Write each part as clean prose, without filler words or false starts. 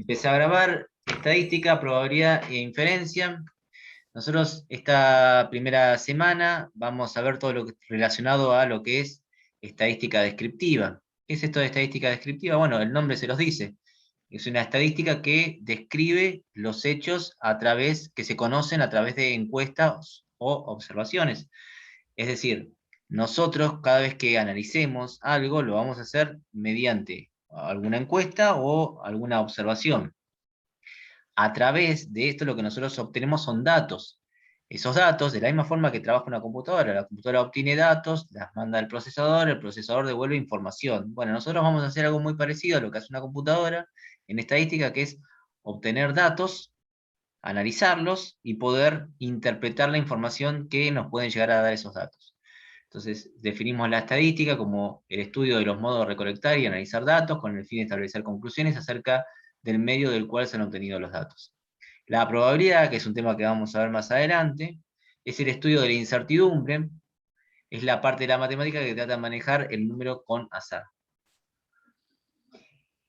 Empecé a grabar estadística, probabilidad e inferencia. Nosotros esta primera semana vamos a ver todo lo relacionado a lo que es estadística descriptiva. ¿Qué es esto de estadística descriptiva? Bueno, el nombre se los dice. Es una estadística que describe los hechos que se conocen a través de encuestas o observaciones. Es decir, nosotros cada vez que analicemos algo lo vamos a hacer mediante alguna encuesta o alguna observación. A través de esto lo que nosotros obtenemos son datos. Esos datos, de la misma forma que trabaja una computadora, la computadora obtiene datos, las manda al procesador, el procesador devuelve información. Bueno, nosotros vamos a hacer algo muy parecido a lo que hace una computadora en estadística, que es obtener datos, analizarlos y poder interpretar la información que nos pueden llegar a dar esos datos. Entonces, definimos la estadística como el estudio de los modos de recolectar y analizar datos con el fin de establecer conclusiones acerca del medio del cual se han obtenido los datos. La probabilidad, que es un tema que vamos a ver más adelante, es el estudio de la incertidumbre, es la parte de la matemática que trata de manejar el número con azar.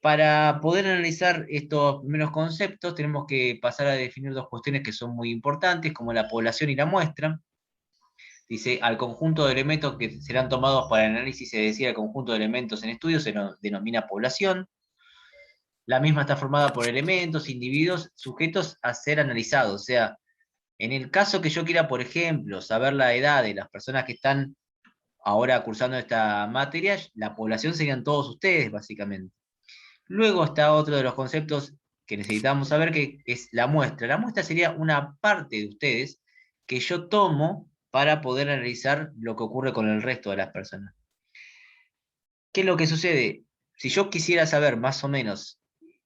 Para poder analizar estos primeros conceptos, tenemos que pasar a definir dos cuestiones que son muy importantes, como la población y la muestra. Dice, al conjunto de elementos que serán tomados para el análisis, se decía, el conjunto de elementos en estudio se denomina población. La misma está formada por elementos, individuos, sujetos a ser analizados. O sea, en el caso que yo quiera, por ejemplo, saber la edad de las personas que están ahora cursando esta materia, la población serían todos ustedes, básicamente. Luego está otro de los conceptos que necesitamos saber, que es la muestra. La muestra sería una parte de ustedes que yo tomo para poder analizar lo que ocurre con el resto de las personas. ¿Qué es lo que sucede? Si yo quisiera saber más o menos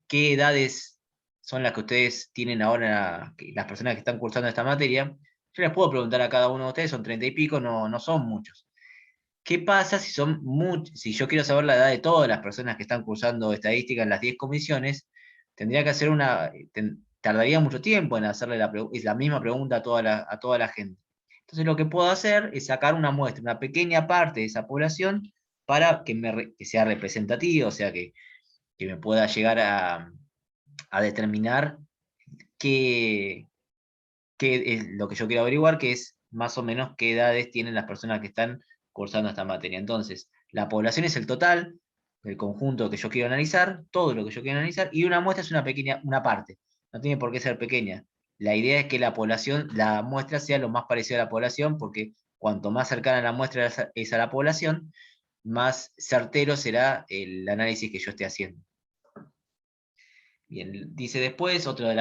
qué edades son las que ustedes tienen ahora, las personas que están cursando esta materia, yo les puedo preguntar a cada uno de ustedes, son 30 y pico, no son muchos. ¿Qué pasa si si yo quiero saber la edad de todas las personas que están cursando estadística en las 10 comisiones? Tendría que hacer tardaría mucho tiempo en hacerle la misma pregunta a toda la gente. Entonces lo que puedo hacer es sacar una muestra, una pequeña parte de esa población para que sea representativa, o sea, que me pueda llegar a determinar qué, qué es lo que yo quiero averiguar, que es más o menos qué edades tienen las personas que están cursando esta materia. Entonces, la población es el total del conjunto que yo quiero analizar, todo lo que yo quiero analizar, y una muestra es una parte. No tiene por qué ser pequeña. La idea es que la muestra sea lo más parecida a la población, porque cuanto más cercana la muestra es a la población, más certero será el análisis que yo esté haciendo. Bien, dice después, otro de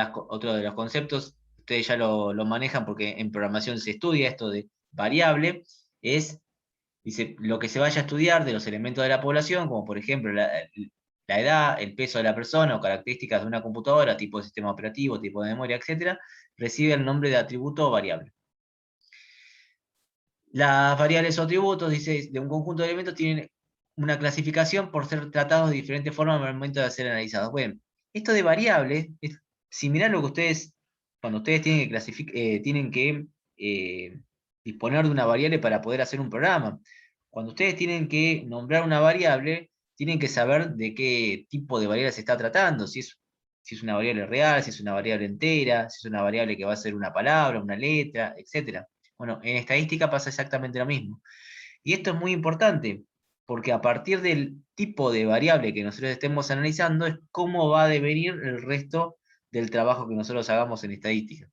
los conceptos, ustedes ya lo manejan porque en programación se estudia esto de variable, dice, lo que se vaya a estudiar de los elementos de la población, como por ejemplo la edad, el peso de la persona o características de una computadora, tipo de sistema operativo, tipo de memoria, etcétera, recibe el nombre de atributo o variable. Las variables o atributos, dice, de un conjunto de elementos tienen una clasificación por ser tratados de diferentes formas al momento de ser analizados. Bueno, esto de variables es similar a lo que ustedes, cuando ustedes tienen que disponer de una variable para poder hacer un programa. Cuando ustedes tienen que nombrar una variable, tienen que saber de qué tipo de variable se está tratando, si es una variable real, si es una variable entera, si es una variable que va a ser una palabra, una letra, etcétera. Bueno, en estadística pasa exactamente lo mismo. Y esto es muy importante, porque a partir del tipo de variable que nosotros estemos analizando es cómo va a devenir el resto del trabajo que nosotros hagamos en estadística.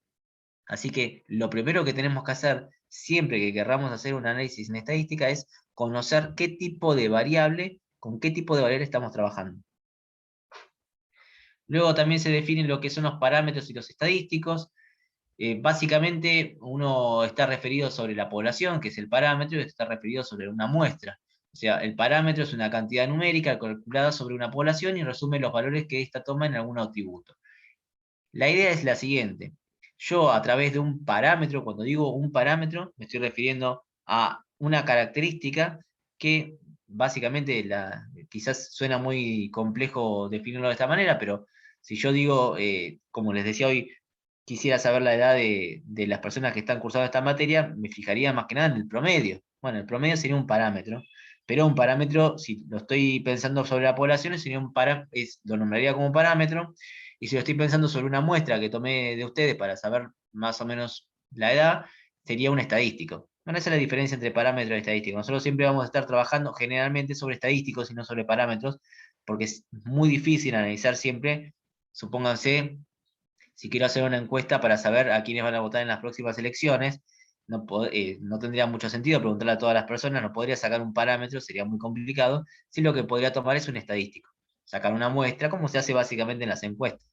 Así que lo primero que tenemos que hacer siempre que querramos hacer un análisis en estadística es conocer qué tipo de variable, con qué tipo de variable estamos trabajando. Luego también se definen lo que son los parámetros y los estadísticos. Básicamente uno está referido sobre la población, que es el parámetro, y está referido sobre una muestra. O sea, el parámetro es una cantidad numérica calculada sobre una población y resume los valores que ésta toma en algún atributo. La idea es la siguiente. Yo a través de un parámetro, cuando digo un parámetro, me estoy refiriendo a una característica que básicamente quizás suena muy complejo definirlo de esta manera, pero si yo digo, como les decía hoy, quisiera saber la edad de las personas que están cursando esta materia, me fijaría más que nada en el promedio. Bueno, el promedio sería un parámetro Pero un parámetro, si lo estoy pensando sobre la población, sería lo nombraría como parámetro, y si lo estoy pensando sobre una muestra que tomé de ustedes para saber más o menos la edad, sería un estadístico. Bueno, esa es la diferencia entre parámetro y estadístico. Nosotros siempre vamos a estar trabajando generalmente sobre estadísticos y no sobre parámetros, porque es muy difícil analizar siempre, supónganse, si quiero hacer una encuesta para saber a quiénes van a votar en las próximas elecciones, no tendría mucho sentido preguntarle a todas las personas, no podría sacar un parámetro, sería muy complicado, si lo que podría tomar es un estadístico, sacar una muestra, como se hace básicamente en las encuestas.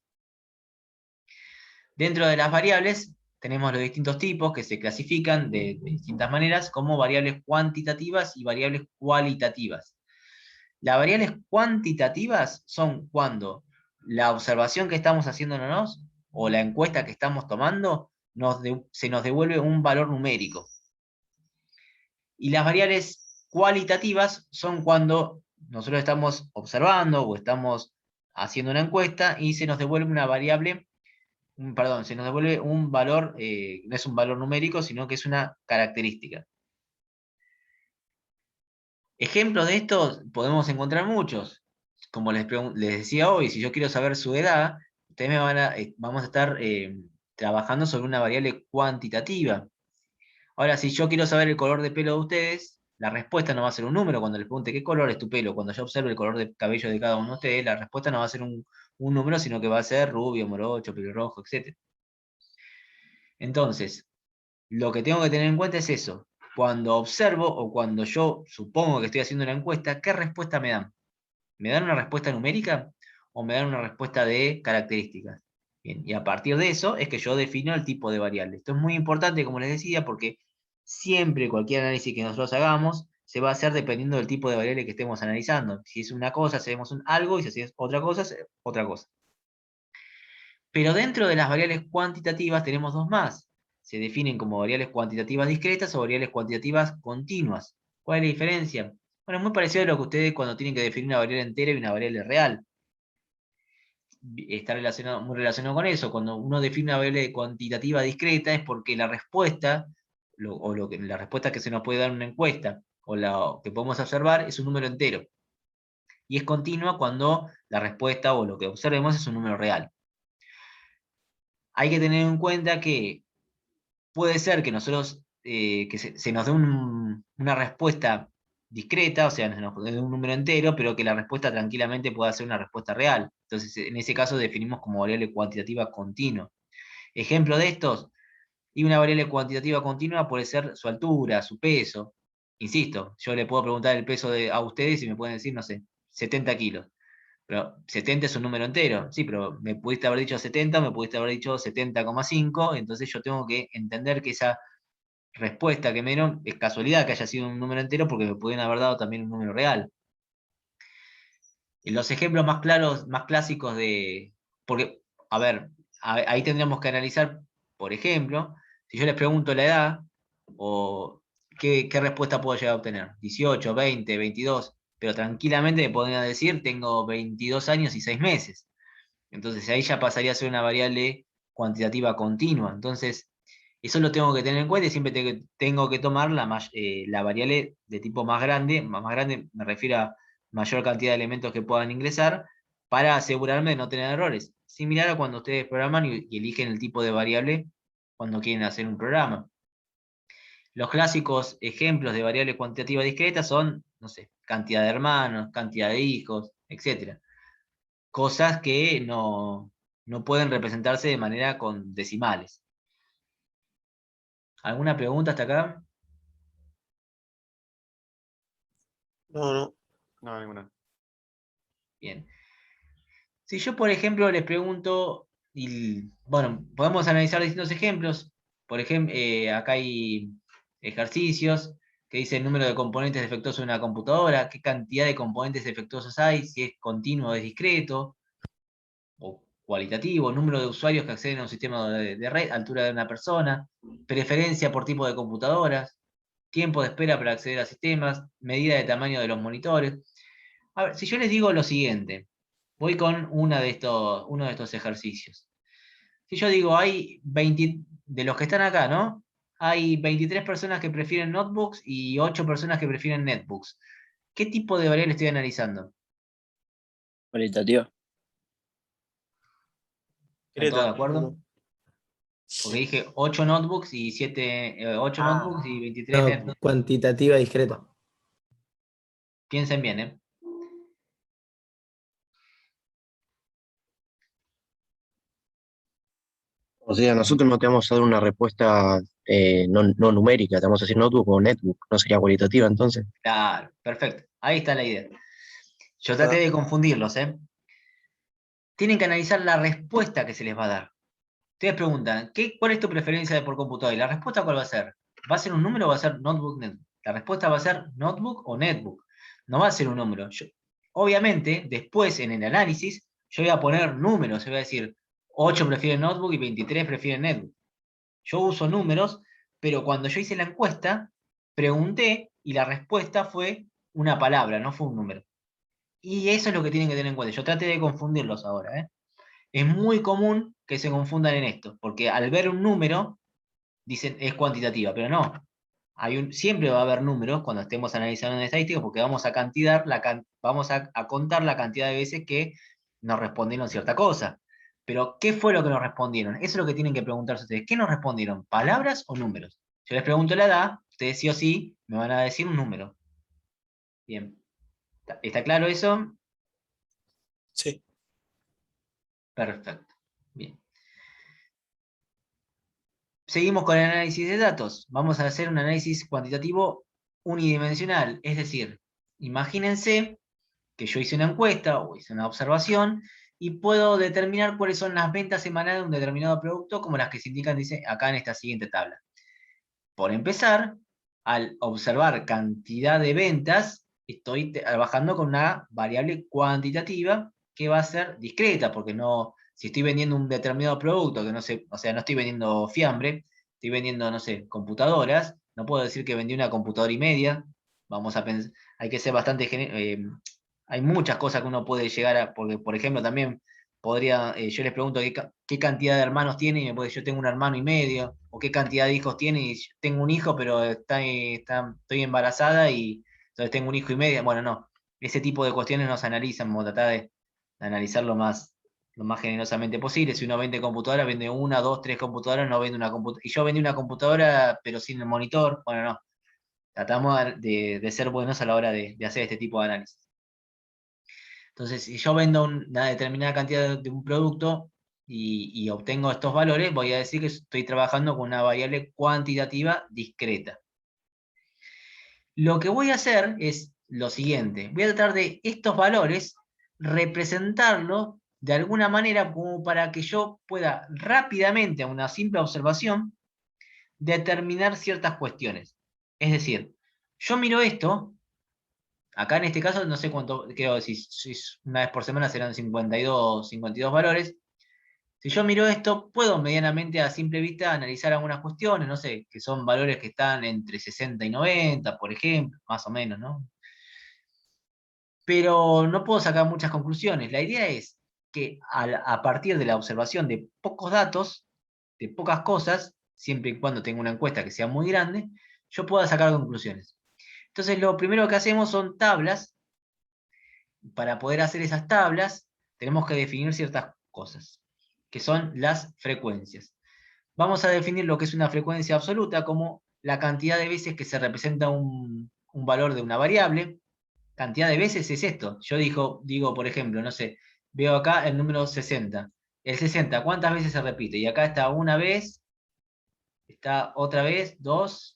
Dentro de las variables tenemos los distintos tipos que se clasifican de distintas maneras como variables cuantitativas y variables cualitativas. Las variables cuantitativas son cuando la observación que estamos haciéndonos o la encuesta que estamos tomando se nos devuelve un valor numérico. Y las variables cualitativas son cuando nosotros estamos observando o estamos haciendo una encuesta y se nos devuelve una variable, perdón, se nos devuelve un valor, no es un valor numérico, sino que es una característica. Ejemplos de estos podemos encontrar muchos. Como les decía hoy, si yo quiero saber su edad, ustedes vamos a estar trabajando sobre una variable cuantitativa. Ahora, si yo quiero saber el color de pelo de ustedes, la respuesta no va a ser un número cuando les pregunte qué color es tu pelo. Cuando yo observe el color de cabello de cada uno de ustedes, la respuesta no va a ser un número, sino que va a ser rubio, morocho, pelirrojo, etc. Entonces, lo que tengo que tener en cuenta es eso. Cuando observo o cuando yo supongo que estoy haciendo una encuesta, ¿qué respuesta me dan? ¿Me dan una respuesta numérica o me dan una respuesta de características? Bien, y a partir de eso es que yo defino el tipo de variable. Esto es muy importante, como les decía, porque siempre cualquier análisis que nosotros hagamos se va a hacer dependiendo del tipo de variable que estemos analizando. Si es una cosa, hacemos algo, y si es otra cosa, otra cosa. Pero dentro de las variables cuantitativas tenemos dos más. Se definen como variables cuantitativas discretas o variables cuantitativas continuas. ¿Cuál es la diferencia? Bueno, es muy parecido a lo que ustedes cuando tienen que definir una variable entera y una variable real. Está muy relacionado con eso. Cuando uno define una variable cuantitativa discreta es porque la respuesta, la respuesta que se nos puede dar en una encuesta, o la que podemos observar, es un número entero. Y es continua cuando la respuesta o lo que observemos es un número real. Hay que tener en cuenta que puede ser que nosotros, que se nos dé una respuesta discreta, o sea, nos dé un número entero, pero que la respuesta tranquilamente pueda ser una respuesta real. Entonces, en ese caso definimos como variable cuantitativa continua. Ejemplo de estos, y una variable cuantitativa continua puede ser su altura, su peso. Insisto, yo le puedo preguntar el peso a ustedes y me pueden decir, no sé, 70 kilos. Pero 70 es un número entero, sí, pero me pudiste haber dicho 70, me pudiste haber dicho 70,5, entonces yo tengo que entender que esa respuesta que me dieron es casualidad que haya sido un número entero porque me pudieron haber dado también un número real. En los ejemplos más claros, más clásicos porque, a ver, ahí tendríamos que analizar, por ejemplo, si yo les pregunto la edad, o qué respuesta puedo llegar a obtener, 18, 20, 22, pero tranquilamente me podría decir, tengo 22 años y 6 meses. Entonces ahí ya pasaría a ser una variable cuantitativa continua. Entonces, eso lo tengo que tener en cuenta y siempre tengo que tomar la variable de tipo más grande. Más grande me refiero a mayor cantidad de elementos que puedan ingresar para asegurarme de no tener errores. Similar a cuando ustedes programan y eligen el tipo de variable cuando quieren hacer un programa. Los clásicos ejemplos de variable cuantitativa discreta son, no sé, cantidad de hermanos, cantidad de hijos, etc. Cosas que no pueden representarse de manera con decimales. ¿Alguna pregunta hasta acá? No, no. No, ninguna. Bien. Si yo, por ejemplo, les pregunto, y bueno, podemos analizar distintos ejemplos. Por ejemplo, acá hay ejercicios que dicen el número de componentes defectuosos de una computadora, qué cantidad de componentes defectuosos hay, si es continuo o es discreto, o cualitativo, número de usuarios que acceden a un sistema de red, altura de una persona, preferencia por tipo de computadoras, tiempo de espera para acceder a sistemas, medida de tamaño de los monitores. A ver, si yo les digo lo siguiente, voy con uno de estos ejercicios. Si yo digo, hay 20, de los que están acá, ¿no? Hay 23 personas que prefieren notebooks y 8 personas que prefieren netbooks. ¿Qué tipo de variable estoy analizando? Cualitativa. ¿Están todos de Discreta. acuerdo? Porque dije 8 notebooks y 8 Ah, notebooks y 23 No, netbooks. cuantitativa discreta. Piensen bien, ¿eh? O sea, nosotros no te vamos a dar una respuesta no numérica, te vamos a decir notebook o netbook, no sería cualitativa entonces. Claro, perfecto. Ahí está la idea. Yo traté ah, de confundirlos, ¿eh? Tienen que analizar la respuesta que se les va a dar. Ustedes preguntan, ¿cuál es tu preferencia por computadora? Y la respuesta, ¿cuál va a ser? ¿Va a ser un número o va a ser notebook, netbook? La respuesta va a ser notebook o netbook. No va a ser un número. Obviamente, después en el análisis, yo voy a poner números. Yo voy a decir, 8 prefieren notebook y 23 prefieren netbook. Yo uso números, pero cuando yo hice la encuesta, pregunté y la respuesta fue una palabra, no fue un número. Y eso es lo que tienen que tener en cuenta. Yo traté de confundirlos ahora, ¿eh? Es muy común que se confundan en esto, porque al ver un número, dicen es cuantitativa, pero no. Siempre va a haber números cuando estemos analizando en estadística, porque vamos a contar la cantidad de veces que nos respondieron cierta cosa. Pero, ¿qué fue lo que nos respondieron? Eso es lo que tienen que preguntarse ustedes. ¿Qué nos respondieron? ¿Palabras o números? Yo les pregunto la edad, ustedes sí o sí me van a decir un número. Bien. ¿Está claro eso? sí. Perfecto. Bien. Seguimos con el análisis de datos. Vamos a hacer un análisis cuantitativo unidimensional. Es decir, imagínense que yo hice una encuesta o hice una observación y puedo determinar cuáles son las ventas semanales de un determinado producto, como las que se indican dice, acá en esta siguiente tabla. Por empezar, al observar cantidad de ventas, estoy trabajando con una variable cuantitativa que va a ser discreta, porque no, si estoy vendiendo un determinado producto, que no sé, o sea, no estoy vendiendo fiambre, estoy vendiendo, no sé, computadoras, no puedo decir que vendí una computadora y media, vamos a pensar, hay que ser bastante, hay muchas cosas que uno puede llegar a, porque por ejemplo también podría, yo les pregunto qué cantidad de hermanos tiene y me puede, yo tengo un hermano y medio, o qué cantidad de hijos tiene y yo tengo un hijo, pero estoy embarazada y entonces tengo un hijo y medio. Bueno, no, ese tipo de cuestiones no se analizan, vamos a tratar de analizar lo más generosamente posible. Si uno vende computadoras, vende una, dos, tres computadoras, no vende una computadora. Y yo vendí una computadora, pero sin el monitor. Bueno, no. Tratamos de ser buenos a la hora de hacer este tipo de análisis. Entonces, si yo vendo una determinada cantidad de un producto y obtengo estos valores, voy a decir que estoy trabajando con una variable cuantitativa discreta. Lo que voy a hacer es lo siguiente. Voy a tratar de estos valores representarlos de alguna manera como para que yo pueda rápidamente, a una simple observación, determinar ciertas cuestiones. Es decir, yo miro esto. Acá en este caso no sé cuánto, creo que si una vez por semana serán 52 valores. Si yo miro esto, puedo medianamente a simple vista analizar algunas cuestiones, no sé, que son valores que están entre 60 y 90, por ejemplo, más o menos, ¿no? Pero no puedo sacar muchas conclusiones. La idea es que a partir de la observación de pocos datos, de pocas cosas, siempre y cuando tenga una encuesta que sea muy grande, yo pueda sacar conclusiones. Entonces, lo primero que hacemos son tablas. Para poder hacer esas tablas, tenemos que definir ciertas cosas, que son las frecuencias. Vamos a definir lo que es una frecuencia absoluta como la cantidad de veces que se representa un valor de una variable. Cantidad de veces es esto. Yo digo, por ejemplo, no sé, veo acá el número 60. El 60, ¿cuántas veces se repite? Y acá está una vez, está otra vez, dos,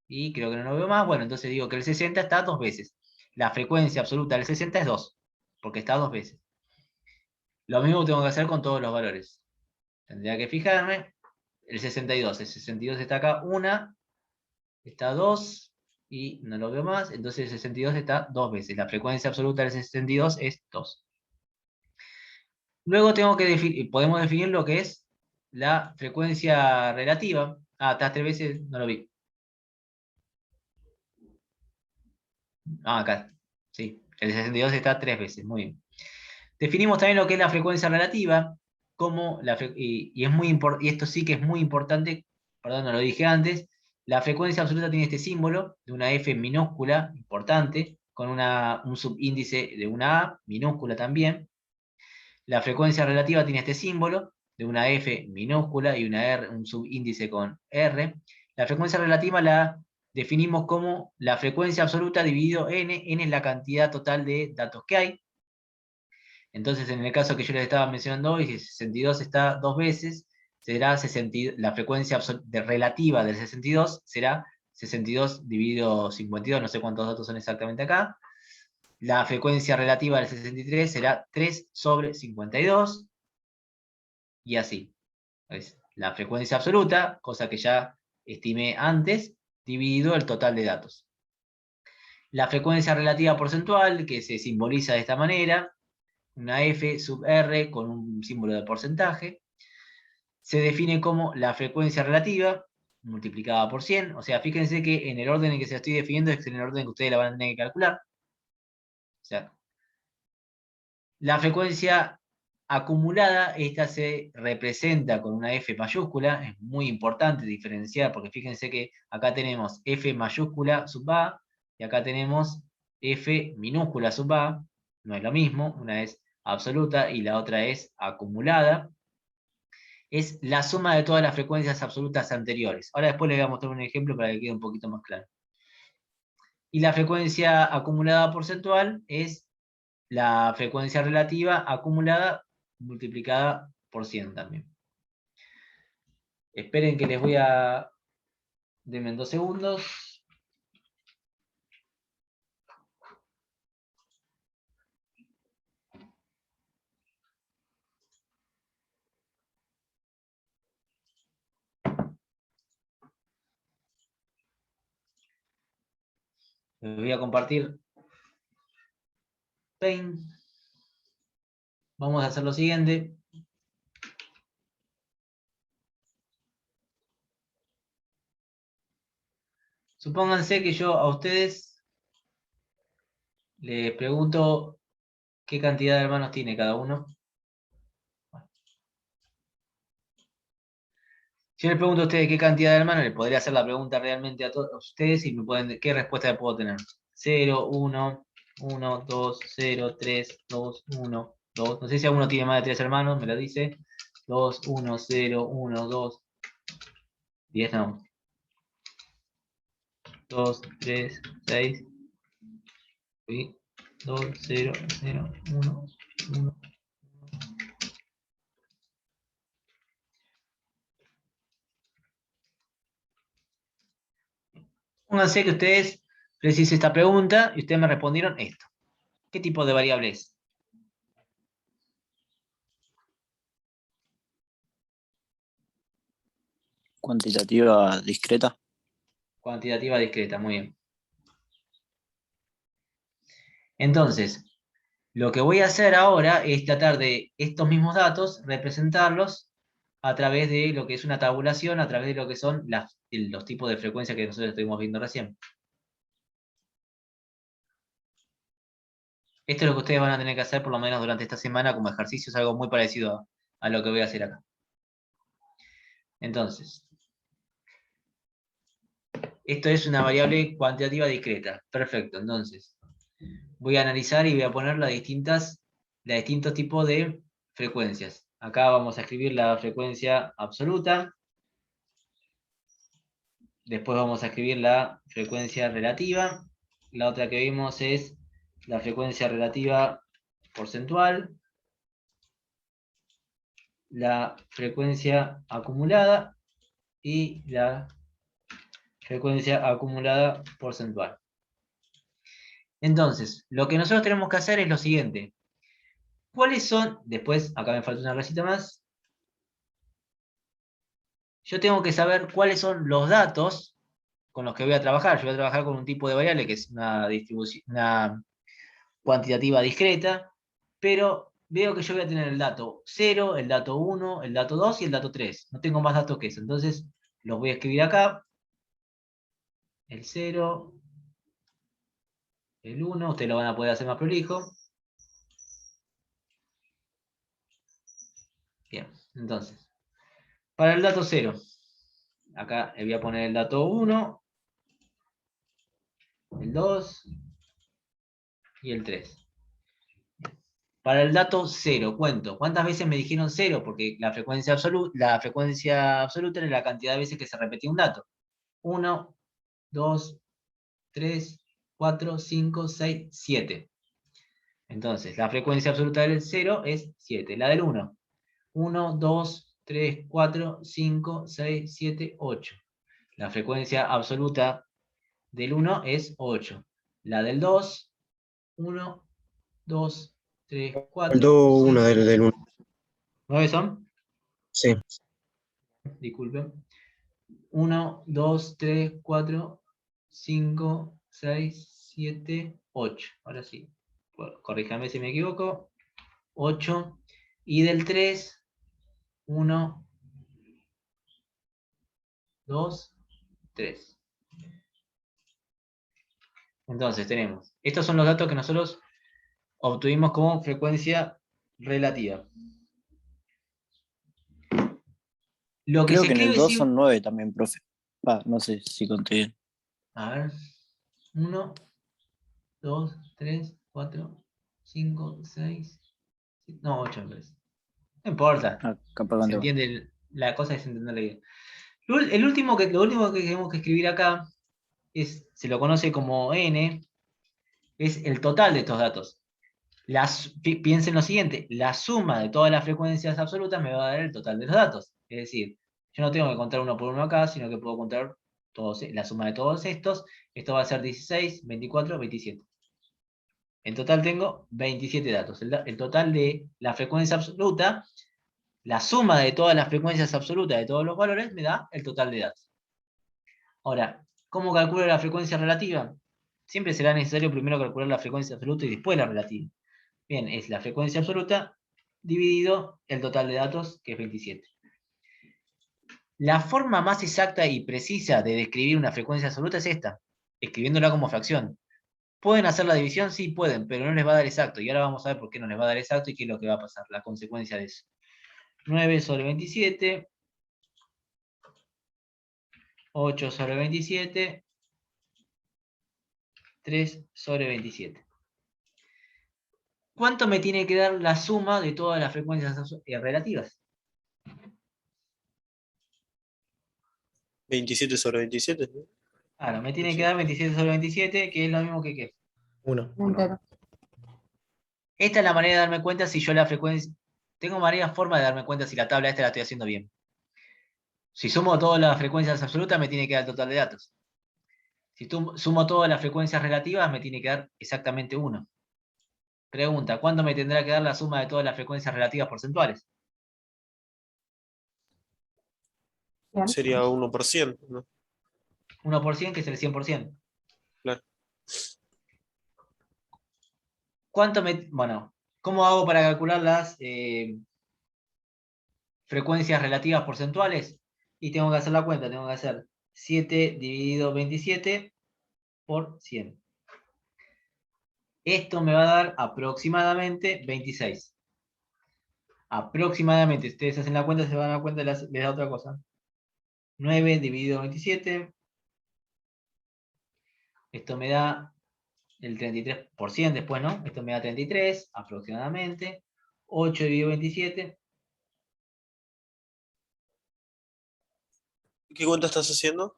y creo que no lo veo más. Bueno, entonces digo que el 60 está dos veces. La frecuencia absoluta del 60 es 2, porque está dos veces. Lo mismo tengo que hacer con todos los valores. Tendría que fijarme. El 62. El 62 está acá una, está dos, y no lo veo más. Entonces el 62 está dos veces. La frecuencia absoluta del 62 es 2. Luego podemos definir lo que es la frecuencia relativa. Ah, está tres veces, no lo vi. Ah, acá. Sí, el 62 está tres veces, muy bien. Definimos también lo que es la frecuencia relativa, y esto sí que es muy importante, perdón, no lo dije antes, La frecuencia absoluta tiene este símbolo de una F minúscula, importante, con un subíndice de una A, minúscula también. La frecuencia relativa tiene este símbolo de una F minúscula y una R, un subíndice con R. La frecuencia relativa la definimos como la frecuencia absoluta dividido n. N es la cantidad total de datos que hay. Entonces, en el caso que yo les estaba mencionando hoy, si 62 está 2 veces, será 60, la frecuencia relativa del 62 será 62 dividido 52, no sé cuántos datos son exactamente acá. La frecuencia relativa del 63 será 3 sobre 52, y así. Es la frecuencia absoluta, cosa que ya estimé antes, dividido el total de datos. La frecuencia relativa porcentual, que se simboliza de esta manera, una F sub R con un símbolo de porcentaje, se define como la frecuencia relativa multiplicada por 100. O sea, fíjense que en el orden en que se estoy definiendo es en el orden que ustedes la van a tener que calcular. O sea, la frecuencia acumulada, esta se representa con una F mayúscula, es muy importante diferenciar, porque fíjense que acá tenemos F mayúscula sub A, y acá tenemos F minúscula sub A, no es lo mismo, una es absoluta y la otra es acumulada. Es la suma de todas las frecuencias absolutas anteriores. Ahora después les voy a mostrar un ejemplo para que quede un poquito más claro. Y la frecuencia acumulada porcentual es la frecuencia relativa acumulada multiplicada por 100 también. Esperen que les voy a... Denme 2 segundos. Les voy a compartir Paint. Vamos a hacer lo siguiente. Supónganse que yo a ustedes les pregunto qué cantidad de hermanos tiene cada uno. Si yo les pregunto a ustedes qué cantidad de hermanos, les podría hacer la pregunta realmente a todos ustedes y me pueden, ¿qué respuesta le puedo tener? 0, 1, 1, 2, 0, 3, 2, 1, 2. No sé si alguno tiene más de 3 hermanos, me lo dice. 2, 1, 0, 1, 2. 10 no. 2, 3, 6. 2, 0, 0, 1, 1. Pónganse que ustedes les hice esta pregunta y ustedes me respondieron esto. ¿Qué tipo de variable es? Cuantitativa discreta. Cuantitativa discreta, muy bien. Entonces, lo que voy a hacer ahora es tratar de estos mismos datos, representarlos a través de lo que es una tabulación, a través de lo que son los tipos de frecuencia que nosotros estuvimos viendo recién. Esto es lo que ustedes van a tener que hacer por lo menos durante esta semana como ejercicio, es algo muy parecido a lo que voy a hacer acá. Entonces, esto es una variable cuantitativa discreta. Perfecto, entonces, voy a analizar y voy a poner los distintos tipos de frecuencias. Acá vamos a escribir la frecuencia absoluta. Después vamos a escribir la frecuencia relativa. La otra que vimos es la frecuencia relativa porcentual. La frecuencia acumulada y la frecuencia acumulada porcentual. Entonces, lo que nosotros tenemos que hacer es lo siguiente. ¿Cuáles son? Después, acá me falta una rayita más. Yo tengo que saber cuáles son los datos con los que voy a trabajar. Yo voy a trabajar con un tipo de variable que es una distribución, una cuantitativa discreta, pero veo que yo voy a tener el dato 0, el dato 1, el dato 2 y el dato 3. No tengo más datos que eso. Entonces, los voy a escribir acá. El 0, el 1, ustedes lo van a poder hacer más prolijo. Bien, entonces, para el dato 0, Acá le voy a poner el dato 1, el 2 y el 3. Para el dato 0, cuento. ¿Cuántas veces me dijeron 0? Porque la frecuencia absoluta era la cantidad de veces que se repetía un dato. 1, 2, 3, 4, 5, 6, 7. Entonces, la frecuencia absoluta del 0 es 7. La del 1. 1, 2, 3, 4, 5, 6, 7, 8. La frecuencia absoluta del 1 es 8. La del 2, 1, 2, 3, 4, Faltó una 5. del 1. ¿9 son? Sí. Disculpen. 1, 2, 3, 4, 5, 6, 7, 8. Ahora sí. Corríjame si me equivoco. 8. Y del 3, 1, 2, 3. Entonces tenemos. Estos son los datos que nosotros obtuvimos como frecuencia relativa. Lo que Creo se que en el escribe 2 sí. son 9 también, profe. No sé si conté bien. A ver. 1, 2, 3, 4, 5, 6. No, 8 me parece. No importa. Ah, capaz Se conté mal. entiende, la cosa es entender la idea. Lo último que tenemos que escribir acá se lo conoce como n, es el total de estos datos. Piensen lo siguiente, la suma de todas las frecuencias absolutas me va a dar el total de los datos. Es decir, yo no tengo que contar uno por uno acá, sino que puedo contar la suma de todos estos. Esto va a ser 16, 24, 27. En total tengo 27 datos. El total de la frecuencia absoluta, la suma de todas las frecuencias absolutas de todos los valores, me da el total de datos. Ahora, ¿cómo calculo la frecuencia relativa? Siempre será necesario primero calcular la frecuencia absoluta y después la relativa. Bien, es la frecuencia absoluta dividido el total de datos, que es 27. La forma más exacta y precisa de describir una frecuencia absoluta es esta, escribiéndola como fracción. ¿Pueden hacer la división? Sí, pueden, pero no les va a dar exacto. Y ahora vamos a ver por qué no les va a dar exacto y qué es lo que va a pasar, la consecuencia de eso. 9 sobre 27, 8 sobre 27, 3 sobre 27. ¿Cuánto me tiene que dar la suma de todas las frecuencias relativas? 27 sobre 27. Claro, me tiene que dar 27 sobre 27, que es lo mismo que ¿qué? 1. Esta es la manera de darme cuenta si yo la frecuencia... Tengo varias formas de darme cuenta si la tabla esta la estoy haciendo bien. Si sumo todas las frecuencias absolutas, me tiene que dar el total de datos. Si sumo todas las frecuencias relativas, me tiene que dar exactamente 1. Pregunta, ¿cuándo me tendrá que dar la suma de todas las frecuencias relativas porcentuales? Sería 1%, ¿no? 1%, que es el 100%. Claro. Bueno, ¿cómo hago para calcular las frecuencias relativas porcentuales? Y tengo que hacer la cuenta, tengo que hacer 7 dividido 27 por 100. Esto me va a dar aproximadamente 26. Aproximadamente, si ustedes hacen la cuenta, se van a dar cuenta de la otra cosa. 9 dividido 27. Esto me da el 33% después, ¿no? Esto me da 33 aproximadamente. 8 dividido 27. ¿Qué cuenta estás haciendo?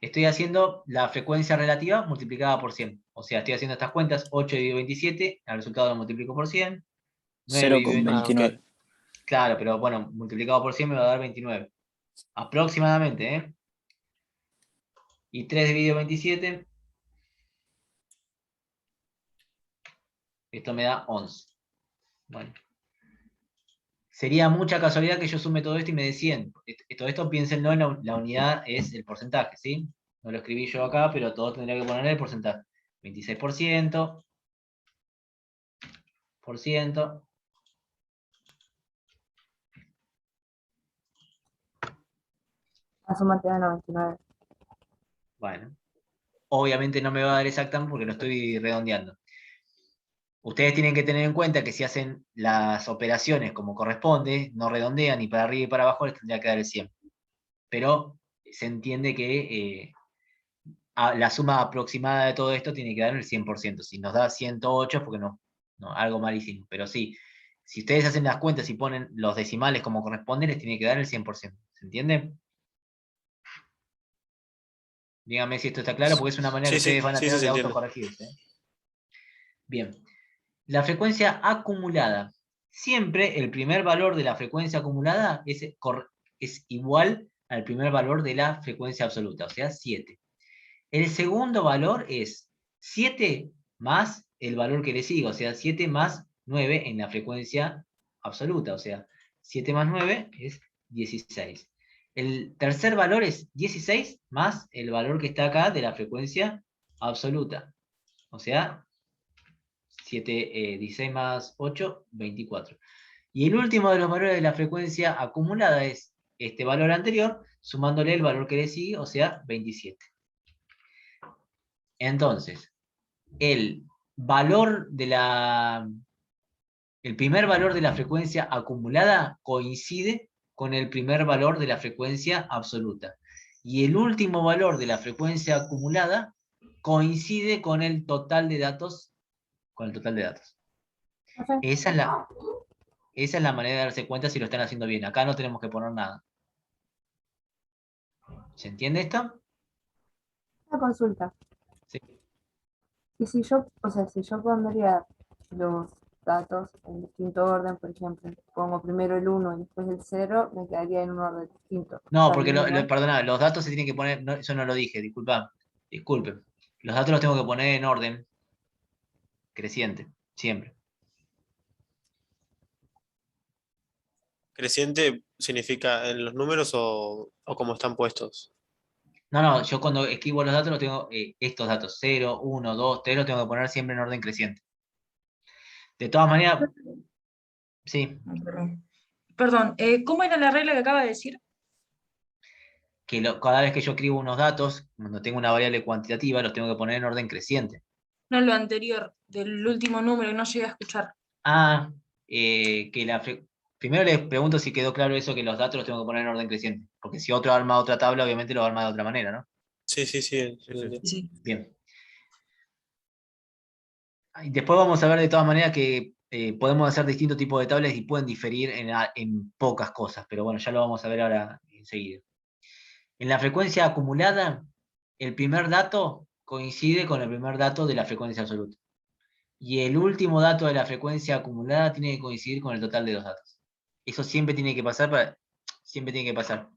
Estoy haciendo la frecuencia relativa multiplicada por 100. O sea, estoy haciendo estas cuentas. 8 dividido 27, el resultado lo multiplico por 100. 9 dividido 0,29. Claro, pero bueno, multiplicado por 100 me va a dar 29. Aproximadamente, ¿eh? Y 3 dividido 27. Esto me da 11. Bueno. Sería mucha casualidad que yo sume todo esto y me dé 100. Todo esto piénsenlo en la unidad, es el porcentaje, ¿sí? No lo escribí yo acá, pero todos tendría que poner el porcentaje. 26%, La suma te da 99. Bueno, obviamente no me va a dar exactamente porque lo estoy redondeando. Ustedes tienen que tener en cuenta que si hacen las operaciones como corresponde, no redondean ni para arriba y para abajo, les tendría que dar el 100. Pero se entiende que la suma aproximada de todo esto tiene que dar el 100%. Si nos da 108 es porque no, algo malísimo. Pero sí, si ustedes hacen las cuentas y ponen los decimales como corresponde, les tiene que dar el 100%. ¿Se entiende? Díganme si esto está claro, porque es una manera que Sí, ustedes van a sí, tener se de entiende. autocorregirse. Bien. La frecuencia acumulada. Siempre el primer valor de la frecuencia acumulada es igual al primer valor de la frecuencia absoluta, o sea, 7. El segundo valor es 7 más el valor que le sigue, o sea, 7 más 9 en la frecuencia absoluta, o sea, 7 más 9 es 16. El tercer valor es 16 más el valor que está acá de la frecuencia absoluta, o sea, 16 más 8, 24. Y el último de los valores de la frecuencia acumulada es este valor anterior, sumándole el valor que le sigue, o sea, 27. Entonces, el valor de el primer valor de la frecuencia acumulada coincide con el primer valor de la frecuencia absoluta. Y el último valor de la frecuencia acumulada coincide con el total de datos. Profe, Esa es la manera de darse cuenta si lo están haciendo bien. Acá no tenemos que poner nada. ¿Se entiende esto? una consulta. Sí. Y si yo, o sea, si yo pondría los datos en distinto orden, por ejemplo, pongo primero el 1 y después el 0, me quedaría en un orden distinto. No, ¿Está porque, bien igual? perdona, los datos se tienen que poner, eso no lo dije, disculpen. Los datos los tengo que poner en orden creciente, siempre. ¿Creciente significa en los números o cómo están puestos? No, yo cuando escribo los datos los tengo, estos datos, 0, 1, 2, 3, los tengo que poner siempre en orden creciente. De todas maneras, sí, Perdón, ¿cómo era la regla que acaba de decir? que cada vez que yo escribo unos datos, cuando tengo una variable cuantitativa, los tengo que poner en orden creciente. No, lo anterior, del último número que no llegué a escuchar. Ah, primero les pregunto si quedó claro eso, que los datos los tengo que poner en orden creciente. Porque si otro arma otra tabla, obviamente lo arma de otra manera, ¿no? Sí, sí, sí. Sí. Bien. Y después vamos a ver de todas maneras que podemos hacer distintos tipos de tablas y pueden diferir en pocas cosas, pero bueno, ya lo vamos a ver ahora enseguida. En la frecuencia acumulada, el primer dato coincide con el primer dato de la frecuencia absoluta. Y el último dato de la frecuencia acumulada tiene que coincidir con el total de los datos. Eso siempre tiene que pasar siempre tiene que pasar.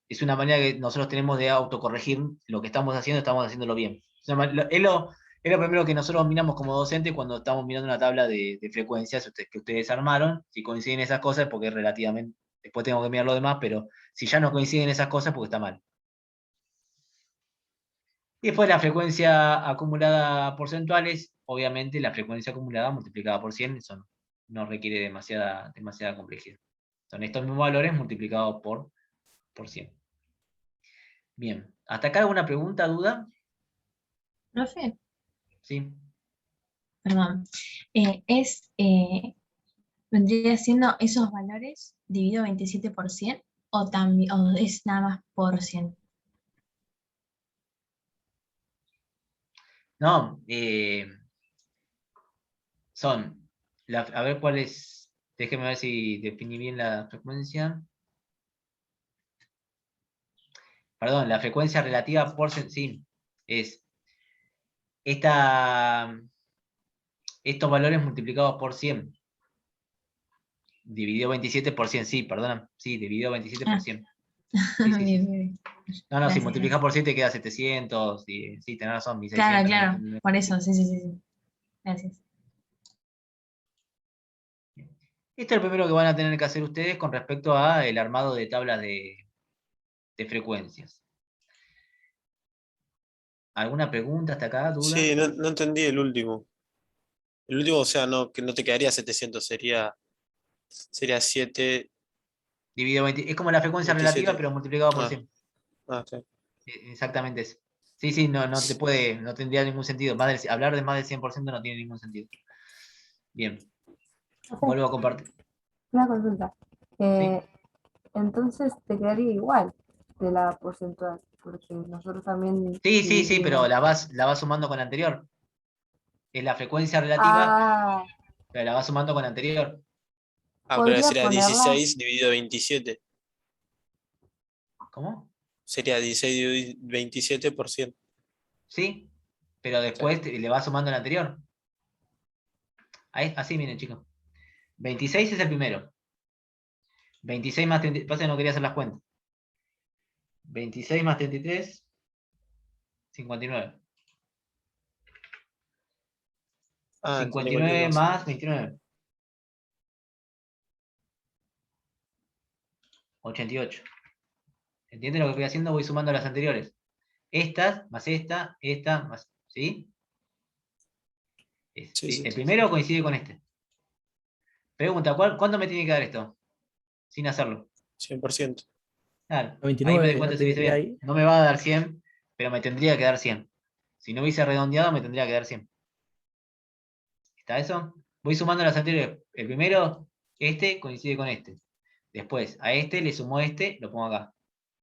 Es una manera que nosotros tenemos de autocorregir lo que estamos haciéndolo bien. Es lo primero que nosotros miramos como docentes cuando estamos mirando una tabla de frecuencias que ustedes armaron. Si coinciden esas cosas, porque relativamente, después tengo que mirar lo demás, pero si ya no coinciden esas cosas, porque está mal. Y después la frecuencia acumulada porcentuales, obviamente la frecuencia acumulada multiplicada por 100, eso no requiere demasiada complejidad. Son estos mismos valores multiplicados por 100. Bien, ¿hasta acá alguna pregunta, duda? Profe, Sí. perdón. ¿Vendría siendo esos valores dividido 27 por 100 o, también, o es nada más por 100? No, son, a ver cuál es, déjeme ver si definí bien la frecuencia. Perdón, la frecuencia relativa por sí, es estos valores multiplicados por 100. Dividido 27 por 100, sí, perdona. Sí, dividido 27 por Ah, 100. Sí, sí, bien, sí. bien. No, si Gracias, multiplicas gracias. por 7 queda 700. Sí, tenés razón, Claro, 1600. claro, por eso, sí, sí, sí, sí. Gracias. Esto es lo primero que van a tener que hacer ustedes con respecto a el armado de tablas de frecuencias. ¿Alguna pregunta hasta acá, duda? Sí, no entendí el último. El último, o sea, no, que no te quedaría 700, sería 7, Dividido 20, es como la frecuencia relativa, 27. pero multiplicado por Ah, 100. está bien. Exactamente eso. Sí, sí, no tendría ningún sentido. Hablar de más del 100% no tiene ningún sentido. Bien, Profe, vuelvo a compartir. una consulta. ¿Sí? Entonces te quedaría igual, de la porcentual, porque nosotros también Sí, pero dividimos. la vas sumando con la anterior. Es la frecuencia relativa, Ah, pero la vas sumando con la anterior. Ah, pero podría sería ponerla. 16 dividido 27. ¿Cómo? Sería 16 dividido 27%. Sí, pero Sí, después le vas sumando la anterior. Ahí, así, miren, chicos. 26 es el primero. 26 más 30, pasa que no quería hacer las cuentas. 26 más 33, 59. ah, entendí cualquier 59 cosa. más 29. 88. ¿Entienden lo que voy haciendo? Voy sumando las anteriores. Estas, más esta, más... ¿Sí? Sí, Sí. sí, El primero coincide con este. Pregunta, ¿cuánto me tiene que dar esto? Sin hacerlo. 100%. Claro, ahí me doy 99, cuenta ¿no si te lo hice diría bien. ahí? No me va a dar 100, pero me tendría que dar 100. Si no hubiese redondeado, me tendría que dar 100. ¿Está eso? Voy sumando las anteriores. El primero, este coincide con este. Después, a este le sumo este, lo pongo acá.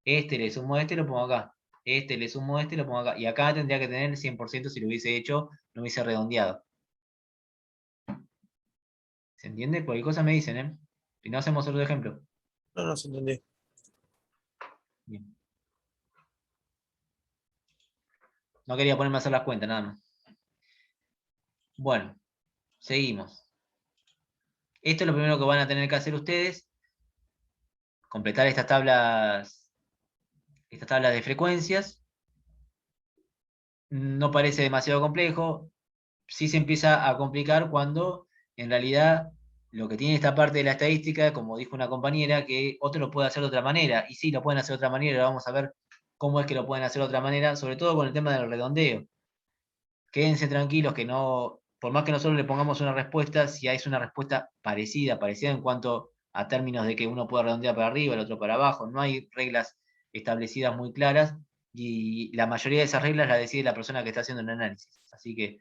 Este le sumo este, lo pongo acá. Este le sumo este, lo pongo acá. Y acá tendría que tener el 100% si lo hubiese hecho, no hubiese redondeado. ¿Se entiende? Cualquier cosa me dicen, ¿eh? Si no, hacemos otro ejemplo. No, no se entendí. Bien. No quería ponerme a hacer las cuentas, nada más. Bueno, seguimos. Esto es lo primero que van a tener que hacer ustedes. Completar estas tablas de frecuencias. No parece demasiado complejo. Sí se empieza a complicar cuando en realidad lo que tiene esta parte de la estadística, como dijo una compañera, que otro lo puede hacer de otra manera. Y sí, lo pueden hacer de otra manera. Vamos a ver cómo es que lo pueden hacer de otra manera, sobre todo con el tema del redondeo. Quédense tranquilos que no, por más que nosotros le pongamos una respuesta, si hay una respuesta parecida en cuanto a términos de que uno puede redondear para arriba, el otro para abajo, no hay reglas establecidas muy claras y la mayoría de esas reglas las decide la persona que está haciendo el análisis. Así que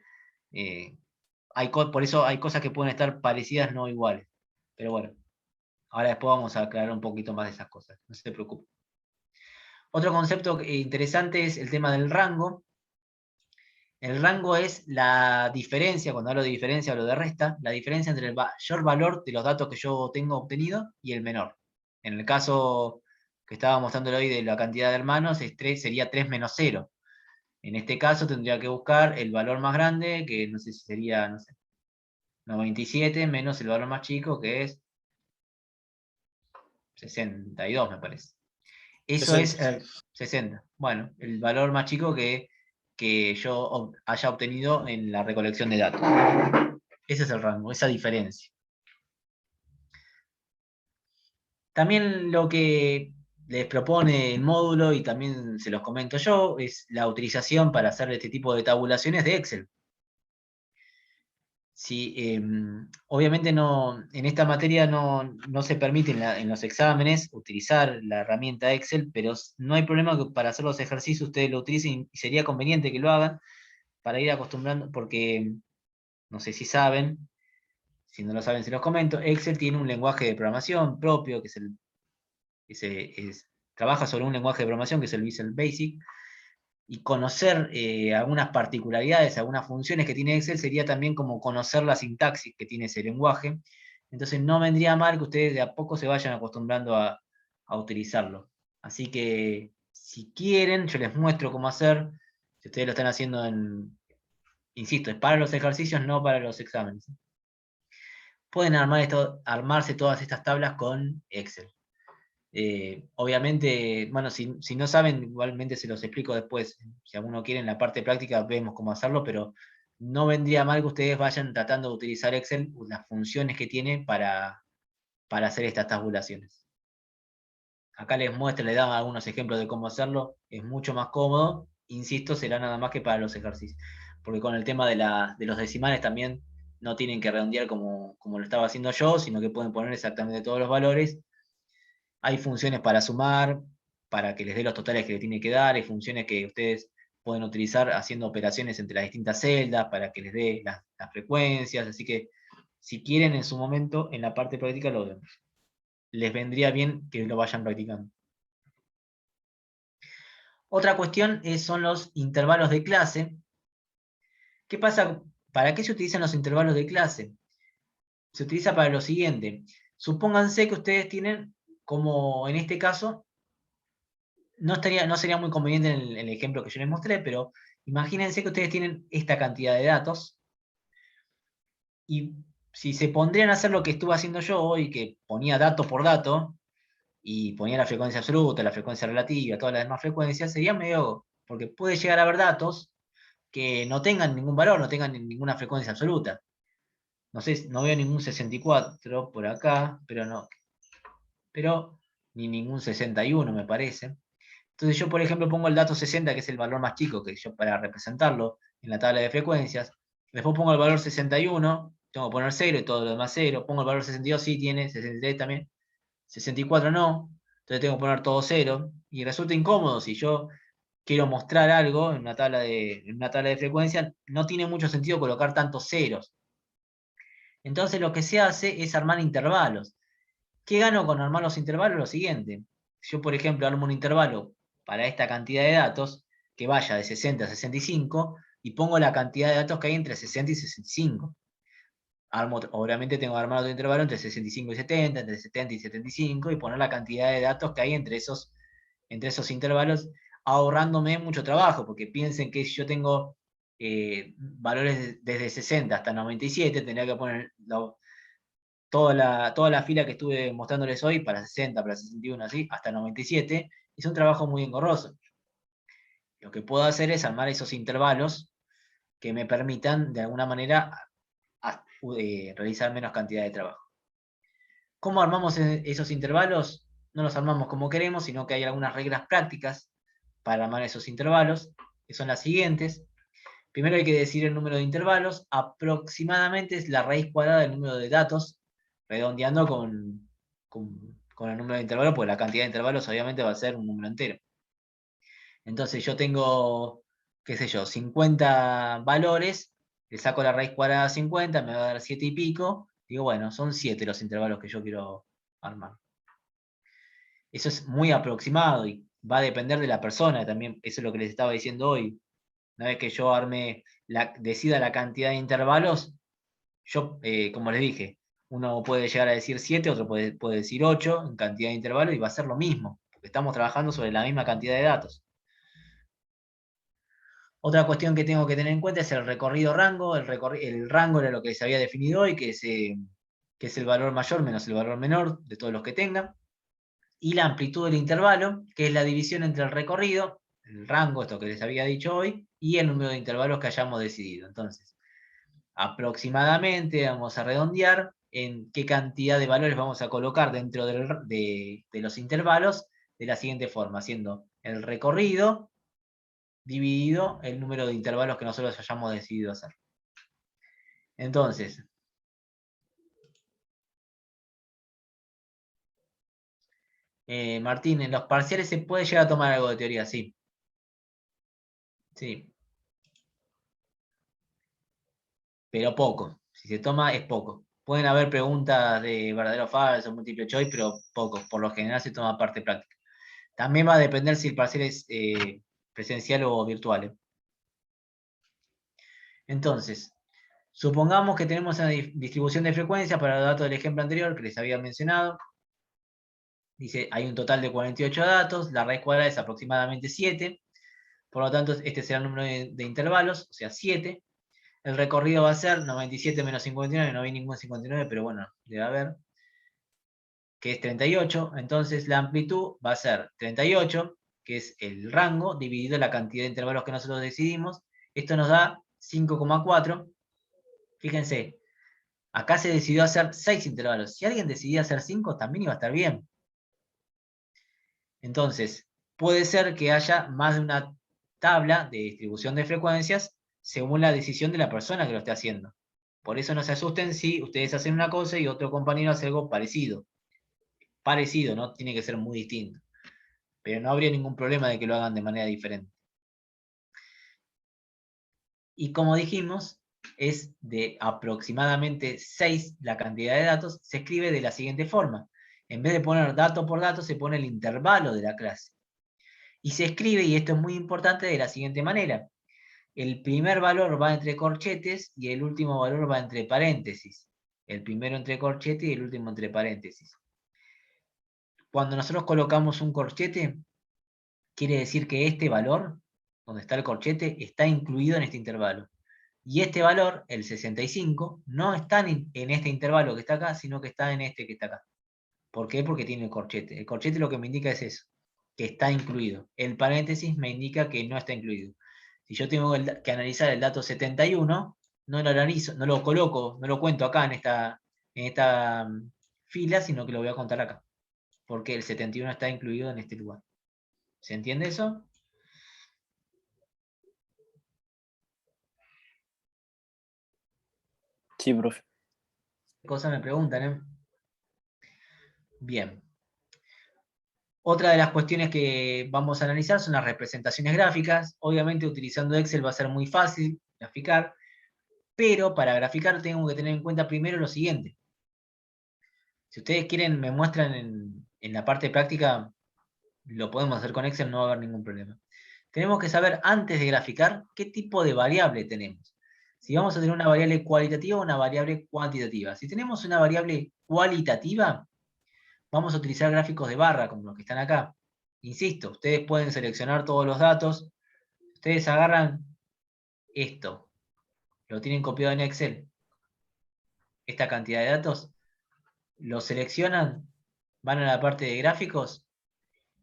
por eso hay cosas que pueden estar parecidas, no iguales. Pero bueno, ahora después vamos a aclarar un poquito más de esas cosas, no se preocupen. Otro concepto interesante es el tema del rango. El rango es la diferencia, cuando hablo de diferencia hablo de resta, la diferencia entre el mayor valor de los datos que yo tengo obtenido y el menor. En el caso que estaba mostrándolo hoy de la cantidad de hermanos, sería 3 menos 0. En este caso tendría que buscar el valor más grande, que no sé si sería, no sé, 97 menos el valor más chico, que es 62, me parece. Eso 60. es 60. Bueno, el valor más chico que yo haya obtenido en la recolección de datos. Ese es el rango, esa diferencia. También lo que les propone el módulo, y también se los comento yo, es la utilización para hacer este tipo de tabulaciones de Excel. Sí, obviamente en esta materia no se permite en los exámenes utilizar la herramienta Excel, pero no hay problema que para hacer los ejercicios ustedes lo utilicen y sería conveniente que lo hagan para ir acostumbrando, porque no sé si saben, si no lo saben se los comento, Excel tiene un lenguaje de programación propio, que trabaja sobre un lenguaje de programación que es el Visual Basic, y conocer algunas particularidades, algunas funciones que tiene Excel sería también como conocer la sintaxis que tiene ese lenguaje. Entonces no vendría mal que ustedes de a poco se vayan acostumbrando a utilizarlo. Así que si quieren, yo les muestro cómo hacer. Si ustedes lo están haciendo insisto, es para los ejercicios, no para los exámenes. Pueden armarse todas estas tablas con Excel. Obviamente, bueno, si no saben, igualmente se los explico después. Si alguno quiere en la parte práctica, vemos cómo hacerlo, pero no vendría mal que ustedes vayan tratando de utilizar Excel, las funciones que tiene para hacer estas tabulaciones. Acá les muestro, les daba algunos ejemplos de cómo hacerlo, es mucho más cómodo, insisto, será nada más que para los ejercicios, porque con el tema de los decimales también no tienen que redondear como lo estaba haciendo yo, sino que pueden poner exactamente todos los valores. Hay funciones para sumar, para que les dé los totales que le tiene que dar, hay funciones que ustedes pueden utilizar haciendo operaciones entre las distintas celdas para que les dé las frecuencias, así que si quieren en su momento, en la parte práctica lo vemos. Les vendría bien que lo vayan practicando. Otra cuestión son los intervalos de clase. ¿Qué pasa? ¿Para qué se utilizan los intervalos de clase? Se utiliza para lo siguiente. Supónganse que ustedes tienen, como en este caso, no sería muy conveniente en el ejemplo que yo les mostré, pero imagínense que ustedes tienen esta cantidad de datos, y si se pondrían a hacer lo que estuve haciendo yo hoy, que ponía dato por dato, y ponía la frecuencia absoluta, la frecuencia relativa, todas las demás frecuencias, sería medio, porque puede llegar a haber datos que no tengan ningún valor, no tengan ninguna frecuencia absoluta. No sé, no veo ningún 64 por acá, pero ni ningún 61 me parece. Entonces yo, por ejemplo, pongo el dato 60, que es el valor más chico que yo para representarlo en la tabla de frecuencias. Después pongo el valor 61, tengo que poner 0 y todo lo demás 0. Pongo el valor 62, sí tiene, 63 también. 64 no, entonces tengo que poner todo 0. Y resulta incómodo si yo quiero mostrar algo en una tabla de frecuencias, no tiene mucho sentido colocar tantos ceros. Entonces lo que se hace es armar intervalos. ¿Qué gano con armar los intervalos? Lo siguiente. Yo, por ejemplo, armo un intervalo para esta cantidad de datos que vaya de 60 a 65 y pongo la cantidad de datos que hay entre 60 y 65. Obviamente tengo que armar otro intervalo entre 65 y 70, entre 70 y 75 y poner la cantidad de datos que hay entre esos intervalos, ahorrándome mucho trabajo, porque piensen que si yo tengo valores desde 60 hasta 97, tendría que poner toda la fila que estuve mostrándoles hoy para 60, para 61, así, hasta 97, es un trabajo muy engorroso. Lo que puedo hacer es armar esos intervalos que me permitan, de alguna manera, realizar menos cantidad de trabajo. ¿Cómo armamos esos intervalos? No los armamos como queremos, sino que hay algunas reglas prácticas para armar esos intervalos, que son las siguientes. Primero hay que decir el número de intervalos. Aproximadamente es la raíz cuadrada del número de datos, redondeando con el número de intervalos, porque la cantidad de intervalos obviamente va a ser un número entero. Entonces yo tengo, qué sé yo, 50 valores, le saco la raíz cuadrada a 50, me va a dar 7 y pico. Digo, bueno, son 7 los intervalos que yo quiero armar. Eso es muy aproximado y va a depender de la persona también. Eso es lo que les estaba diciendo hoy. Una vez que yo decida la cantidad de intervalos, yo, como les dije, uno puede llegar a decir 7, otro puede decir 8 en cantidad de intervalos y va a ser lo mismo, porque estamos trabajando sobre la misma cantidad de datos. Otra cuestión que tengo que tener en cuenta es el recorrido rango. El rango era lo que se había definido hoy, que es el valor mayor menos el valor menor de todos los que tengan. Y la amplitud del intervalo, que es la división entre el recorrido, el rango, esto que les había dicho hoy, y el número de intervalos que hayamos decidido. Entonces, aproximadamente vamos a redondear en qué cantidad de valores vamos a colocar dentro de los intervalos de la siguiente forma, siendo el recorrido dividido el número de intervalos que nosotros hayamos decidido hacer. Entonces, Martín, en los parciales se puede llegar a tomar algo de teoría, sí. Sí. Pero poco. Si se toma, es poco. Pueden haber preguntas de verdadero o falso, múltiple choice, pero poco. Por lo general se toma parte práctica. También va a depender si el parcial es presencial o virtual. Entonces, supongamos que tenemos una distribución de frecuencia para los datos del ejemplo anterior que les había mencionado. Dice, hay un total de 48 datos, la raíz cuadrada es aproximadamente 7. Por lo tanto, este será el número de intervalos, o sea, 7. El recorrido va a ser 97 menos 59, no vi ningún 59, pero bueno, debe haber, que es 38. Entonces la amplitud va a ser 38, que es el rango, dividido la cantidad de intervalos que nosotros decidimos. Esto nos da 5,4. Fíjense, acá se decidió hacer 6 intervalos. Si alguien decidía hacer 5, también iba a estar bien. Entonces, puede ser que haya más de una tabla de distribución de frecuencias según la decisión de la persona que lo esté haciendo. Por eso no se asusten si ustedes hacen una cosa y otro compañero hace algo parecido. Parecido, no tiene que ser muy distinto. Pero no habría ningún problema de que lo hagan de manera diferente. Y como dijimos, es de aproximadamente 6 la cantidad de datos. Se escribe de la siguiente forma. En vez de poner dato por dato, se pone el intervalo de la clase. Y se escribe, y esto es muy importante, de la siguiente manera. El primer valor va entre corchetes y el último valor va entre paréntesis. El primero entre corchetes y el último entre paréntesis. Cuando nosotros colocamos un corchete, quiere decir que este valor, donde está el corchete, está incluido en este intervalo. Y este valor, el 65, no está en este intervalo que está acá, sino que está en este que está acá. ¿Por qué? Porque tiene el corchete. El corchete lo que me indica es eso, que está incluido. El paréntesis me indica que no está incluido. Si yo tengo que analizar el dato 71, no lo analizo, no lo coloco, no lo cuento acá en esta fila, sino que lo voy a contar acá. Porque el 71 está incluido en este lugar. ¿Se entiende eso? Sí, profe. Cosas me preguntan, ¿eh? Bien. Otra de las cuestiones que vamos a analizar son las representaciones gráficas. Obviamente utilizando Excel va a ser muy fácil graficar, pero para graficar tengo que tener en cuenta primero lo siguiente. Si ustedes quieren, me muestran en la parte práctica, lo podemos hacer con Excel, no va a haber ningún problema. Tenemos que saber antes de graficar qué tipo de variable tenemos. Si vamos a tener una variable cualitativa o una variable cuantitativa. Si tenemos una variable cualitativa, vamos a utilizar gráficos de barra, como los que están acá. Insisto, ustedes pueden seleccionar todos los datos. Ustedes agarran esto, lo tienen copiado en Excel, esta cantidad de datos, lo seleccionan, van a la parte de gráficos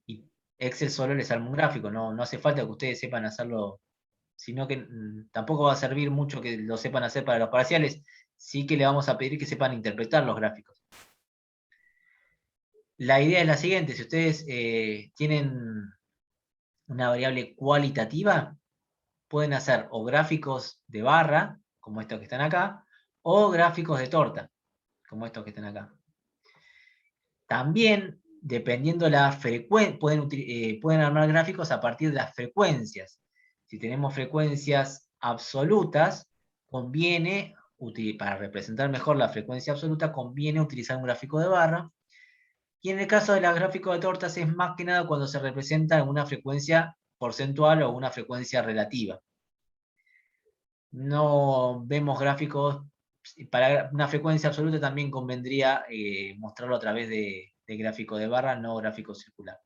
y Excel solo les arma un gráfico. No hace falta que ustedes sepan hacerlo, sino que tampoco va a servir mucho que lo sepan hacer para los parciales. Sí que le vamos a pedir que sepan interpretar los gráficos. La idea es la siguiente: si ustedes tienen una variable cualitativa, pueden hacer o gráficos de barra, como estos que están acá, o gráficos de torta, como estos que están acá. También, dependiendo la frecuencia, pueden armar gráficos a partir de las frecuencias. Si tenemos frecuencias absolutas, conviene, para representar mejor la frecuencia absoluta, conviene utilizar un gráfico de barra. Y en el caso de los gráficos de tortas es más que nada cuando se representa una frecuencia porcentual o una frecuencia relativa. No vemos gráficos, para una frecuencia absoluta también convendría mostrarlo a través de gráfico de barra, no gráfico circular.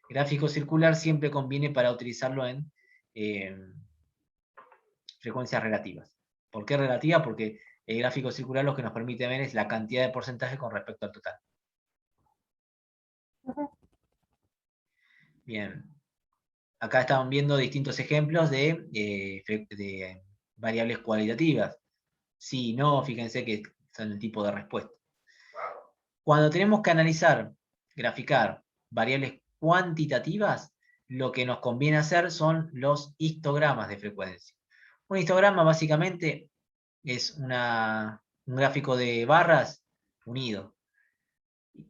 Gráfico circular siempre conviene para utilizarlo en frecuencias relativas. ¿Por qué relativa? Porque el gráfico circular lo que nos permite ver es la cantidad de porcentaje con respecto al total. Bien. Acá estaban viendo distintos ejemplos de variables cualitativas. Sí, no, fíjense que son el tipo de respuesta. Cuando tenemos que analizar, graficar variables cuantitativas, lo que nos conviene hacer son los histogramas de frecuencia. Un histograma básicamente es un gráfico de barras unido.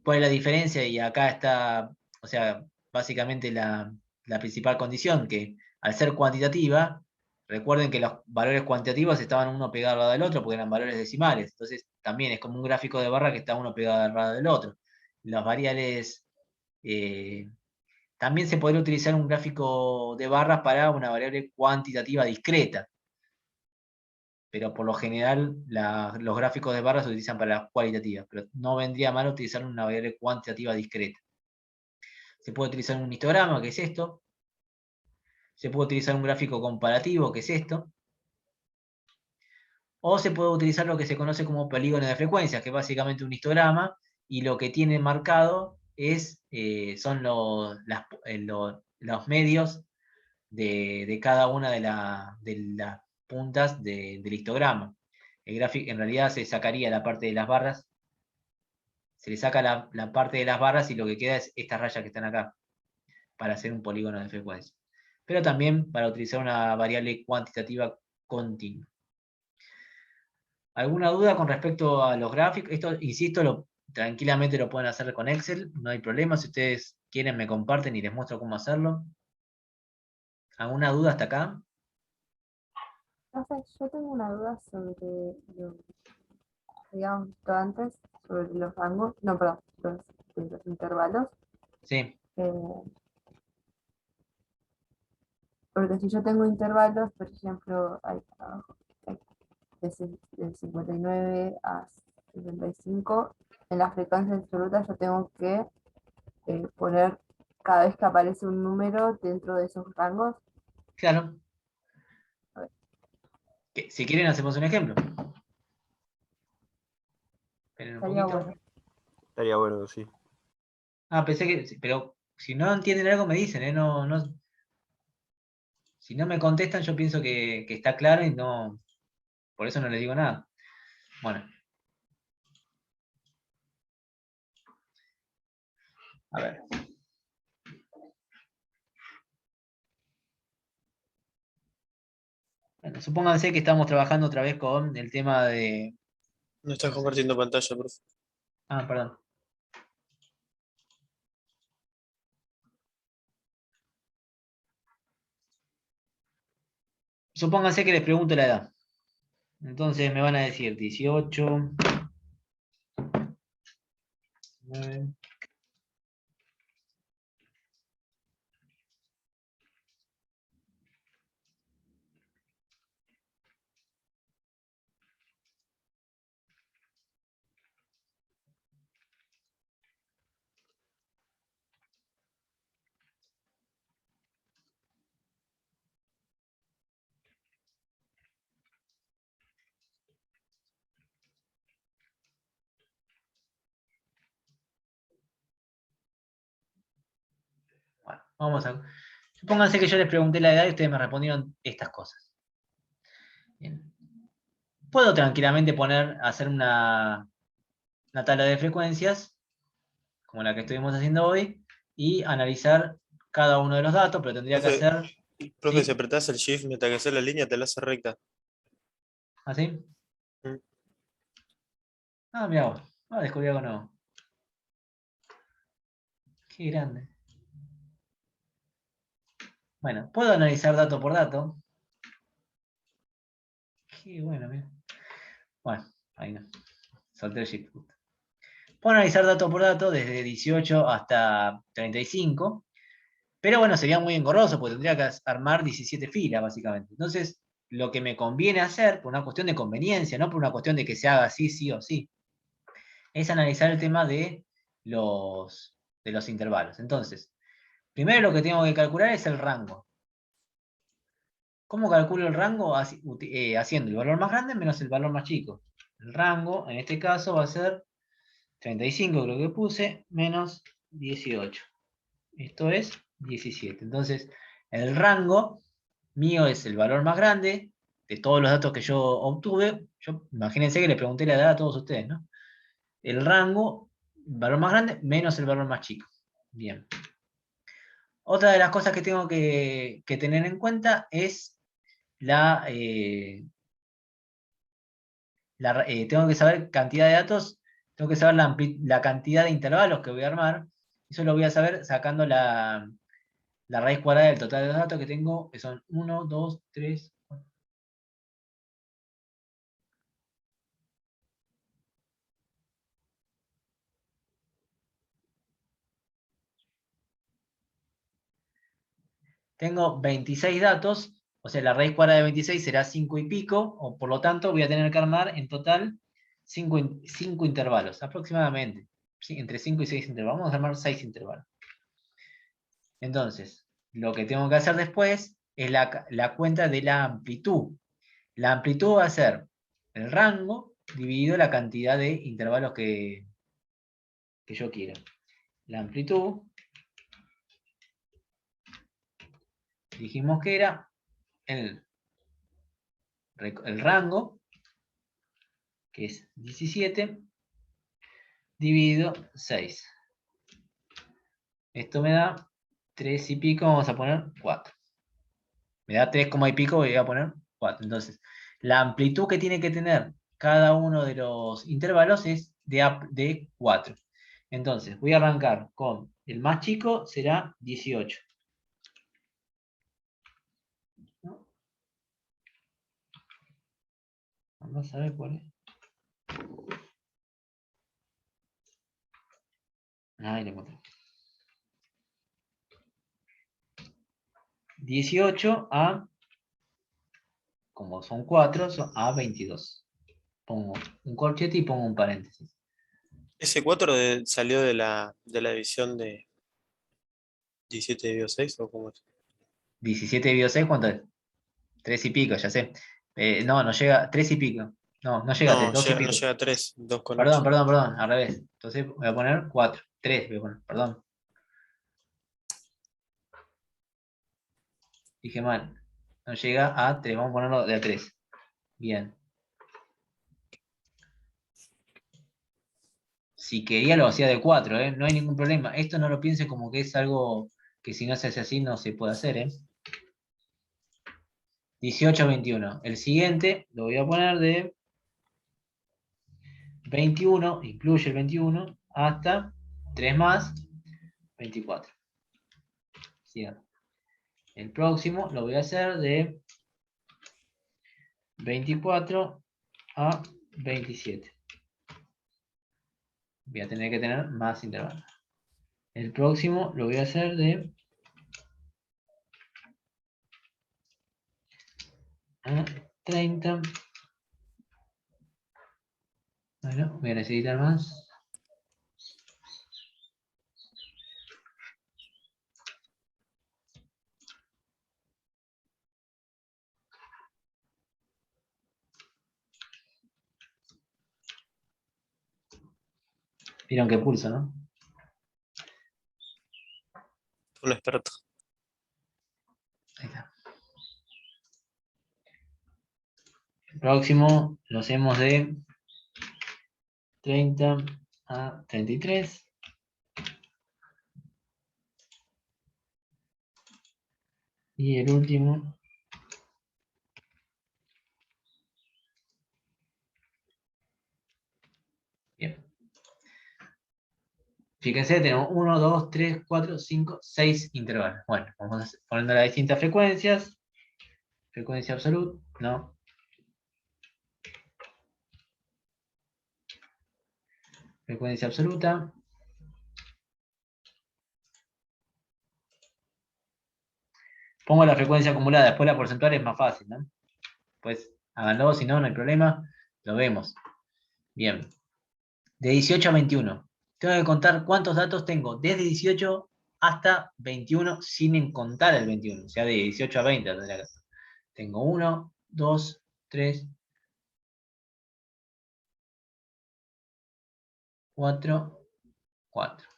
¿Cuál es la diferencia? Y acá está, o sea, básicamente la principal condición, que al ser cuantitativa, recuerden que los valores cuantitativos estaban uno pegado al lado del otro porque eran valores decimales. Entonces también es como un gráfico de barra que está uno pegado al lado del otro. Las variables, también se podría utilizar un gráfico de barras para una variable cuantitativa discreta. Pero por lo general los gráficos de barras se utilizan para las cualitativas, pero no vendría mal utilizar una variable cuantitativa discreta. Se puede utilizar un histograma, que es esto. Se puede utilizar un gráfico comparativo, que es esto. O se puede utilizar lo que se conoce como polígono de frecuencias, que es básicamente un histograma, y lo que tiene marcado son los medios de cada una de las puntas del histograma. El gráfico, en realidad se sacaría la parte de las barras, se le saca la parte de las barras y lo que queda es estas rayas que están acá, para hacer un polígono de frecuencia. Pero también para utilizar una variable cuantitativa continua. ¿Alguna duda con respecto a los gráficos? Esto, insisto, tranquilamente lo pueden hacer con Excel, no hay problema. Si ustedes quieren me comparten y les muestro cómo hacerlo. ¿Alguna duda hasta acá? Yo tengo una duda sobre lo que habíamos visto antes, sobre los rangos, no, perdón, los intervalos. Sí. Eh, Porque si yo tengo intervalos, por ejemplo, ahí abajo, ahí, de 59 a 75, en la frecuencia absoluta yo tengo que poner cada vez que aparece un número dentro de esos rangos. Claro. A ver. Si quieren hacemos un ejemplo. Esperen un Estaría poquito. bueno. Estaría bueno, sí. Ah, pensé que. Pero si no entienden algo me dicen, ¿eh? Si no me contestan, yo pienso que está claro y no. Por eso no les digo nada. Bueno. A ver. Bueno, supónganse que estamos trabajando otra vez con el tema de. No estás compartiendo pantalla, profe. Ah, perdón. Supónganse que les pregunto la edad. Entonces me van a decir 18, 9. Bueno, vamos a. Supónganse que yo les pregunté la edad y ustedes me respondieron estas cosas. Bien. Puedo tranquilamente hacer una tabla de frecuencias, como la que estuvimos haciendo hoy, y analizar cada uno de los datos, pero tendría que Profe, hacer. profe, si ¿Sí? apretás el shift mientras que haces la línea, te la hace recta. ¿Así? Mm. Ah, mira vos. Ah, descubrí algo nuevo. Qué grande. Bueno, puedo analizar dato por dato. Qué bueno, mira. Bueno, ahí no. Solté el shift. Puedo analizar dato por dato desde 18 hasta 35. Pero bueno, sería muy engorroso porque tendría que armar 17 filas, básicamente. Entonces, lo que me conviene hacer, por una cuestión de conveniencia, no por una cuestión de que se haga así, sí o sí, es analizar el tema de los intervalos. Entonces, primero lo que tengo que calcular es el rango. ¿Cómo calculo el rango? Haciendo el valor más grande menos el valor más chico. El rango, en este caso, va a ser 35, creo que puse, menos 18. Esto es 17. Entonces, el rango mío es el valor más grande de todos los datos que yo obtuve. Imagínense que le pregunté la edad a todos ustedes, ¿no? El rango, valor más grande, menos el valor más chico. Bien. Otra de las cosas que tengo que tener en cuenta es tengo que saber cantidad de datos, tengo que saber la cantidad de intervalos que voy a armar. Eso lo voy a saber sacando la raíz cuadrada del total de los datos que tengo, que son 1, 2, 3, 4. Tengo 26 datos, o sea, la raíz cuadrada de 26 será 5 y pico, o por lo tanto voy a tener que armar en total 5 intervalos, aproximadamente. ¿Sí? Entre 5 y 6 intervalos. Vamos a armar 6 intervalos. Entonces, lo que tengo que hacer después es la cuenta de la amplitud. La amplitud va a ser el rango dividido la cantidad de intervalos que yo quiera. La amplitud, dijimos que era el rango, que es 17, dividido 6. Esto me da 3 y pico, vamos a poner 4. Me da 3, y pico, voy a poner 4. Entonces, la amplitud que tiene que tener cada uno de los intervalos es de 4. Entonces, voy a arrancar con el más chico, será 18. ¿No? Vamos a ver cuál es. Ahí lo encontré. 18 a, como son 4, a 22. Pongo un corchete y pongo un paréntesis. ¿Ese 4 salió de la división de 17 dividido 6 o cómo es? 17 dividido 6, ¿cuánto es? 3 y pico, ya sé. No, no llega, 3 y pico. No, no llega a 3, No, 2 y no pico. llega a 3, 2,8. Perdón, al revés. Entonces voy a poner 4, 3 voy a poner, perdón. Dije mal. No llega a 3, vamos a ponerlo de a 3. Bien. Si quería lo hacía de 4, ¿eh? No hay ningún problema. Esto no lo piense como que es algo que si no se hace así no se puede hacer, ¿eh? 18 a 21. El siguiente lo voy a poner de 21, incluye el 21, hasta 3 más, 24. Cierro. El próximo lo voy a hacer de 24 a 27. Voy a tener que tener más intervalos. El próximo lo voy a hacer de 30. Bueno, voy a necesitar más. Vieron qué pulso, ¿no? Un experto. Ahí está. El próximo lo hacemos de 30 a 33. Y el último bien. Fíjense, tenemos 1, 2, 3, 4, 5, 6 intervalos. Bueno, vamos poniendo las distintas frecuencias. Frecuencia absoluta, no. Frecuencia absoluta. Pongo la frecuencia acumulada, después la porcentual es más fácil, ¿no? Pues háganlo, si no, no hay problema. Lo vemos. Bien. De 18 a 21. Tengo que contar cuántos datos tengo desde 18 hasta 21 sin contar el 21. O sea, de 18 a 20 tendría que ser. Tengo 1, 2, 3, 4, 4.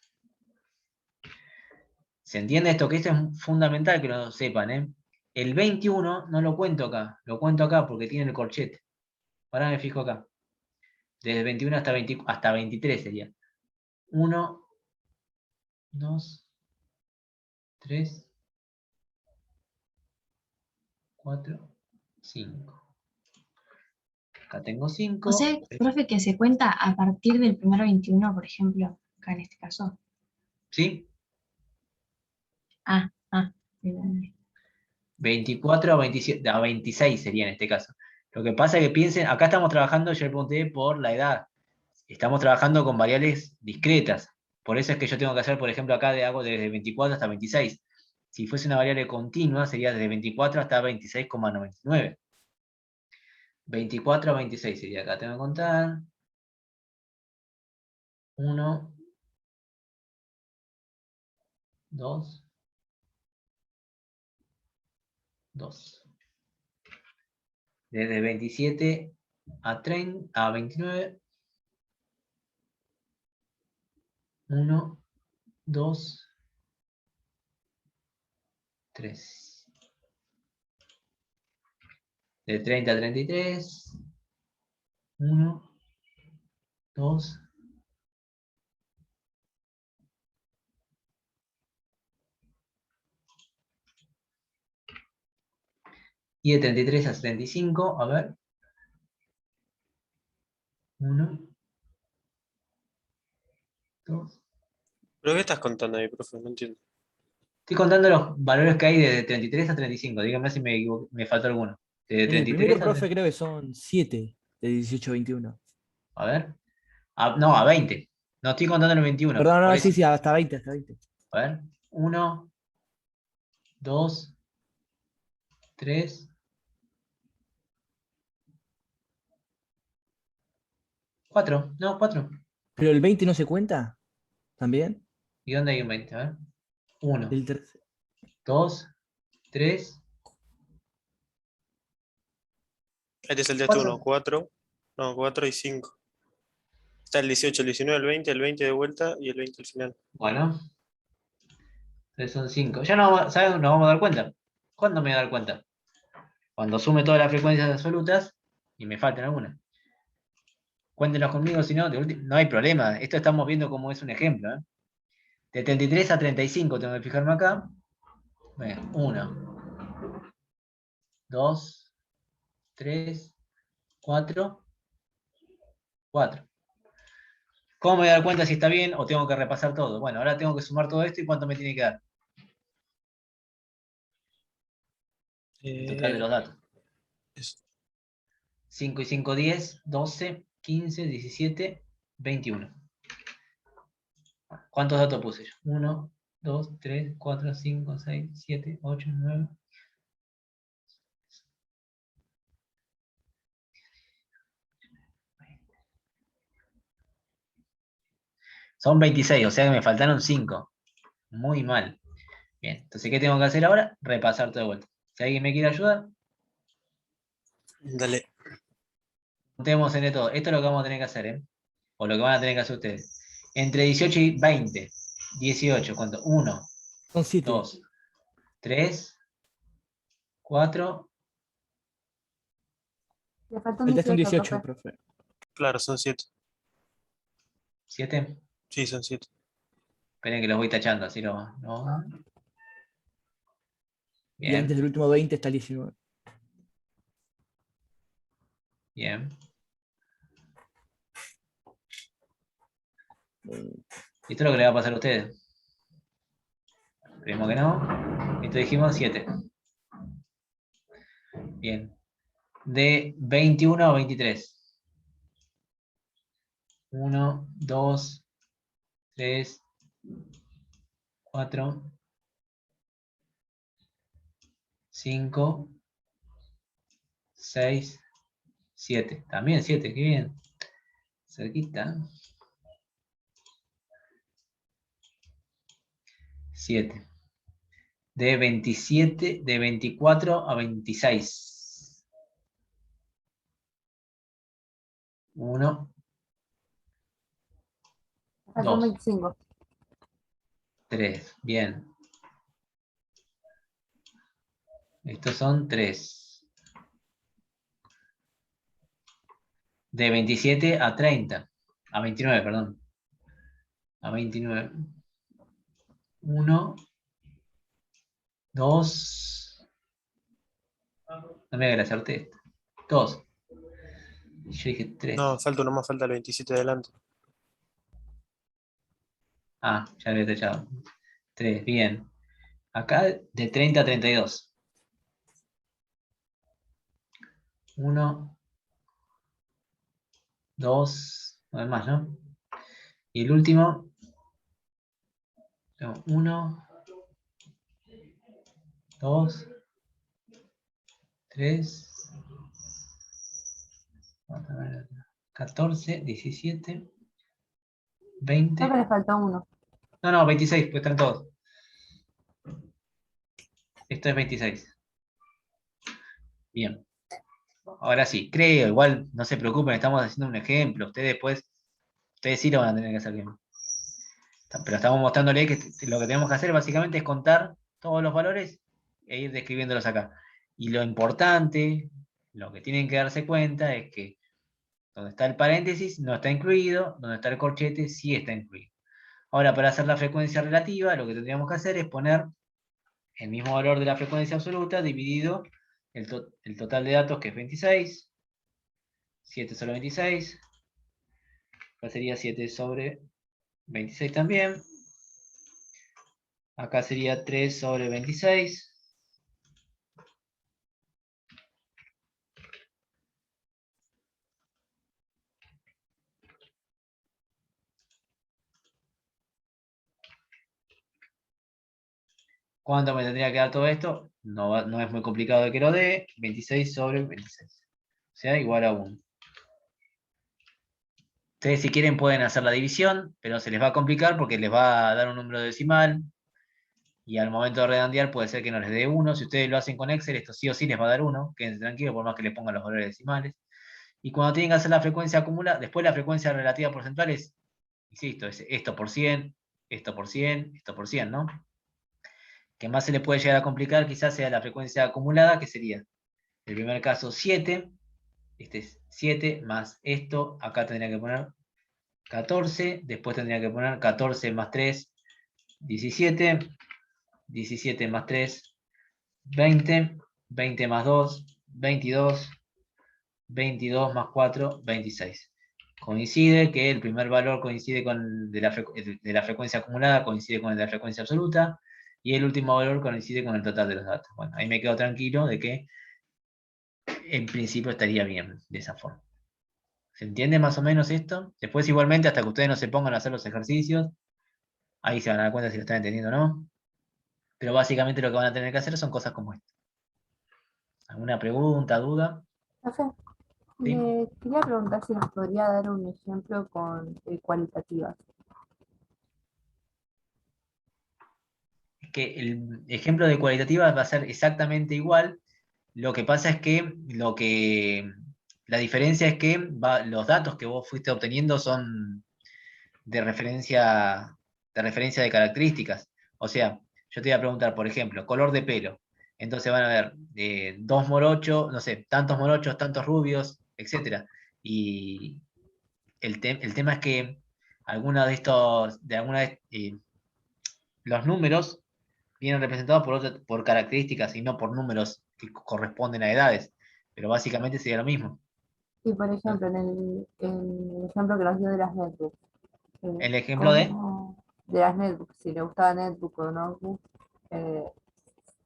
¿Se entiende esto? Que esto es fundamental que lo sepan, ¿eh? El 21 no lo cuento acá, lo cuento acá porque tiene el corchete. Ahora me fijo acá. Desde 21 hasta 23 sería. 1, 2, 3, 4, 5. Acá tengo 5. O sea, profe, que se cuenta a partir del primer 21, por ejemplo, acá en este caso. ¿Sí? Bien. 24 a 27, a 26 sería en este caso. Lo que pasa es que piensen, acá estamos trabajando, yo le pregunté por la edad. Estamos trabajando con variables discretas. Por eso es que yo tengo que hacer, por ejemplo, acá hago desde 24 hasta 26. Si fuese una variable continua, sería desde 24 hasta 26,99. 24 a 26 sería acá. Tengo que contar. 1, 2, 2. Desde 27 a 30, a 29. 1, 2, 3. De 30 a 33. 1, 2. Y de 33 a 75, a ver. 1, 2. ¿Pero qué estás contando ahí, profe? No entiendo. Estoy contando los valores que hay de 33 a 35. Díganme si me faltó alguno. De En el 33 primero, a profe, creo que son 7 de 18 a 21. A ver. No, a 20. No estoy contando los 21. Perdón, Por no, eso. sí, sí, hasta 20, hasta 20. A ver. 1, 2, 3, 4. No, 4. ¿Pero el 20 no se cuenta? ¿También? ¿Y dónde hay un 20? A ver. 1, El tercer. 2, 3, Este es el test 1, 4. 4. No, 4 y 5. Está el 18, el 19, el 20 de vuelta y el 20 al final. Bueno, entonces son 5. Ya no, ¿sabes? Nos vamos a dar cuenta. ¿Cuándo me voy a dar cuenta? Cuando sume todas las frecuencias absolutas y me faltan algunas. Cuéntenos conmigo, si no, no hay problema. Esto estamos viendo como es un ejemplo. De 33 a 35 tengo que fijarme acá. 1, 2, 3, 4, 4. ¿Cómo me voy a dar cuenta si está bien o tengo que repasar todo? Bueno, ahora tengo que sumar todo esto y cuánto me tiene que dar. El total de los datos. Eso. 5 y 5, 10, 12, 15, 17, 21. ¿Cuántos datos puse yo? 1, 2, 3, 4, 5, 6, 7, 8, 9. Son 26, o sea que me faltaron 5. Muy mal. Bien, entonces, ¿qué tengo que hacer ahora? Repasar todo de vuelta. Si alguien me quiere ayudar, Dale. contemos en todo. Esto es lo que vamos a tener que hacer, ¿eh? O lo que van a tener que hacer ustedes. Entre 18 y 20. 18, ¿cuánto? 1, Son 7. 2, 3, 4, Le falta un El test son 18, 18, profe. profe. Claro, son 7. 7. Sí, son 7. Esperen que los voy tachando, así no. Y antes Bien, del último 20 está el 19. bien. Esto es lo que le va a pasar a ustedes. Esperemos que no. Esto dijimos 7. Bien. De 21 a 23. 1, 2, 3, 4, 5, 6, 7. También 7, qué bien. Cerquita. 7. De 27, de 24 a 26. 1, Le falta un 2, 25. 3. Bien. Estos son 3. De 27 a 30. A 29, perdón. A 29. 1, 2. No me voy a hacerte esto. 2. Yo dije 3. No, falta uno más, falta el 27 adelante. Ah, ya lo había tachado. 3, bien. Acá de 30 a 32. 1, 2. No hay más, ¿no? Y el último. 1, 2, 3, 14, 17, 20. Creo que le falta uno. No, 26, pues están todos. Esto es 26. Bien. Ahora sí, creo, igual no se preocupen, estamos haciendo un ejemplo. Ustedes sí lo van a tener que hacer bien. Pero estamos mostrándole que lo que tenemos que hacer básicamente es contar todos los valores e ir describiéndolos acá. Y lo importante, lo que tienen que darse cuenta es que donde está el paréntesis no está incluido, donde está el corchete sí está incluido. Ahora, para hacer la frecuencia relativa, lo que tendríamos que hacer es poner el mismo valor de la frecuencia absoluta dividido el total de datos, que es 26. 7 sobre 26. Acá sería 7 sobre 26 también. Acá sería 3 sobre 26. ¿Cuánto me tendría que dar todo esto? No es muy complicado de que lo dé. 26 sobre 26. O sea, igual a 1. Ustedes si quieren pueden hacer la división, pero se les va a complicar porque les va a dar un número decimal. Y al momento de redondear puede ser que no les dé 1. Si ustedes lo hacen con Excel, esto sí o sí les va a dar 1. Quédense tranquilos, por más que le pongan los valores decimales. Y cuando tienen que hacer la frecuencia acumulada, después la frecuencia relativa porcentual es, insisto, es esto por 100, esto por 100, esto por 100, ¿no? Que más se le puede llegar a complicar quizás sea la frecuencia acumulada, que sería, en el primer caso, 7. Este es 7 más esto. Acá tendría que poner 14. Después tendría que poner 14 más 3, 17. 17 más 3, 20. 20 más 2, 22. 22 más 4, 26. Coincide que el primer valor coincide con de la frecuencia acumulada, coincide con el de la frecuencia absoluta, y el último valor coincide con el total de los datos. Bueno, ahí me quedo tranquilo de que en principio estaría bien de esa forma. ¿Se entiende más o menos esto? Después igualmente, hasta que ustedes no se pongan a hacer los ejercicios, ahí se van a dar cuenta si lo están entendiendo o no. Pero básicamente lo que van a tener que hacer son cosas como esto. ¿Alguna pregunta, duda? Profe, Sí. me quería preguntar si nos podría dar un ejemplo con cualitativas. Es que el ejemplo de cualitativa va a ser exactamente igual. Lo que pasa es que la diferencia es que los datos que vos fuiste obteniendo son de referencia de características. O sea, yo te voy a preguntar, por ejemplo, color de pelo. Entonces van a ver dos morochos, no sé, tantos morochos, tantos rubios, etc. Y el tema es que alguna de estos, los números vienen representados por características y no por números que corresponden a edades, pero básicamente sería lo mismo. Y por ejemplo, en el ejemplo que nos dio de las netbooks. El ejemplo de... De las netbooks, si le gustaba netbook o notebook,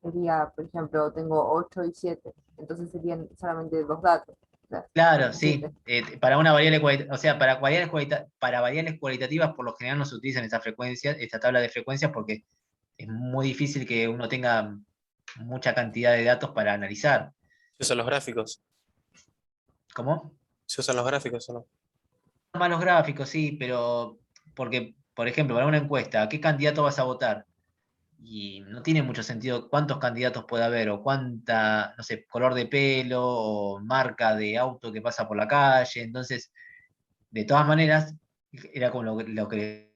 sería, por ejemplo, tengo 8 y 7, entonces serían solamente dos datos. O sea, Claro, 8 y sí. 7. Para una variable cualitativa, o sea, para variables cualitativas por lo general no se utilizan estas frecuencias, esta tabla de frecuencias, porque es muy difícil que uno tenga mucha cantidad de datos para analizar. Se usan los gráficos. ¿Cómo? Se usan los gráficos, ¿o no? Malos gráficos, sí, pero porque, por ejemplo, para una encuesta, ¿a qué candidato vas a votar? Y no tiene mucho sentido cuántos candidatos puede haber, o cuánta, no sé, color de pelo, o marca de auto que pasa por la calle. Entonces, de todas maneras, era como lo que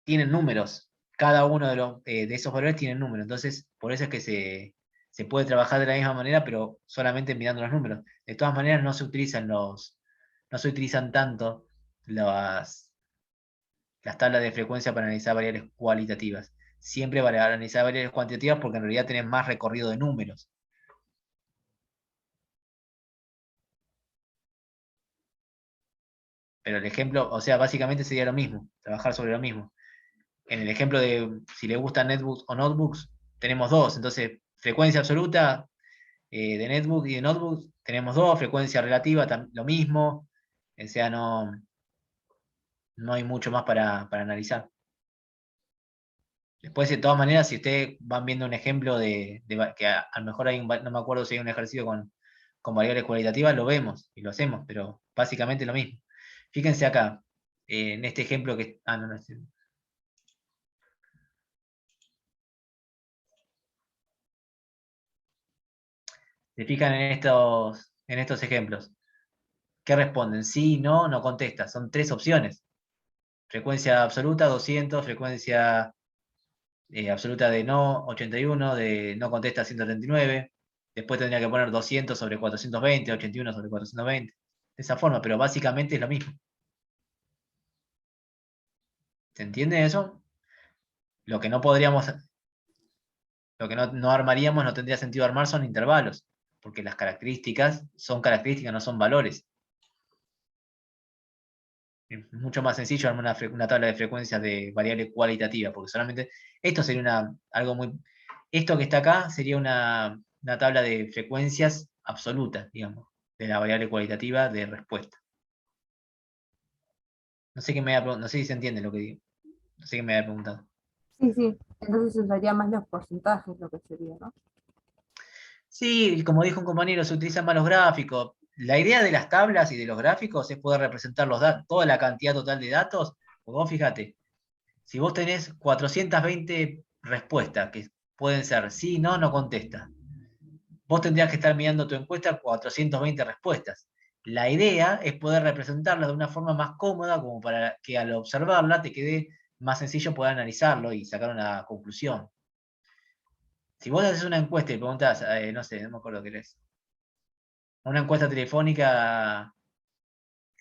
tienen números. Cada uno de esos valores tiene números. Entonces, por eso es que se puede trabajar de la misma manera, pero solamente mirando los números. De todas maneras, no se utilizan tanto las tablas de frecuencia para analizar variables cualitativas. Siempre para analizar variables cuantitativas porque en realidad tenés más recorrido de números. Pero el ejemplo, o sea, básicamente sería lo mismo, trabajar sobre lo mismo. En el ejemplo de si le gustan netbooks o notebooks, tenemos dos. Entonces, frecuencia absoluta de netbook y de notebook tenemos dos, frecuencia relativa lo mismo. O sea, no hay mucho más para analizar. Después, de todas maneras, si ustedes van viendo un ejemplo que a lo mejor no me acuerdo si hay un ejercicio con variables cualitativas, lo vemos y lo hacemos, pero básicamente lo mismo. Fíjense acá, en este ejemplo que... no, se fijan en estos ejemplos. ¿Qué responden? Sí, no, no contesta. Son tres opciones. Frecuencia absoluta, 200, frecuencia absoluta de no, 81, de no contesta, 139. Después tendría que poner 200 sobre 420, 81 sobre 420. De esa forma, pero básicamente es lo mismo. ¿Se entiende eso? Lo que no podríamos, lo que no armaríamos, no tendría sentido armar son intervalos, porque las características son características, no son valores. Es mucho más sencillo armar una tabla de frecuencias de variable cualitativa, porque solamente esto sería algo muy... Esto que está acá sería una tabla de frecuencias absolutas, digamos, de la variable cualitativa de respuesta. No sé si se entiende lo que digo. No sé qué me había preguntado. Sí, sí. Entonces usaría más los porcentajes, lo que sería, ¿no? Sí, como dijo un compañero, se utilizan más los gráficos. La idea de las tablas y de los gráficos es poder representar toda la cantidad total de datos. Porque vos fíjate, si vos tenés 420 respuestas, que pueden ser sí, no, no contesta, vos tendrías que estar mirando tu encuesta 420 respuestas. La idea es poder representarla de una forma más cómoda, como para que al observarla te quede más sencillo poder analizarlo y sacar una conclusión. Si vos haces una encuesta y preguntás, no sé, no me acuerdo qué es, una encuesta telefónica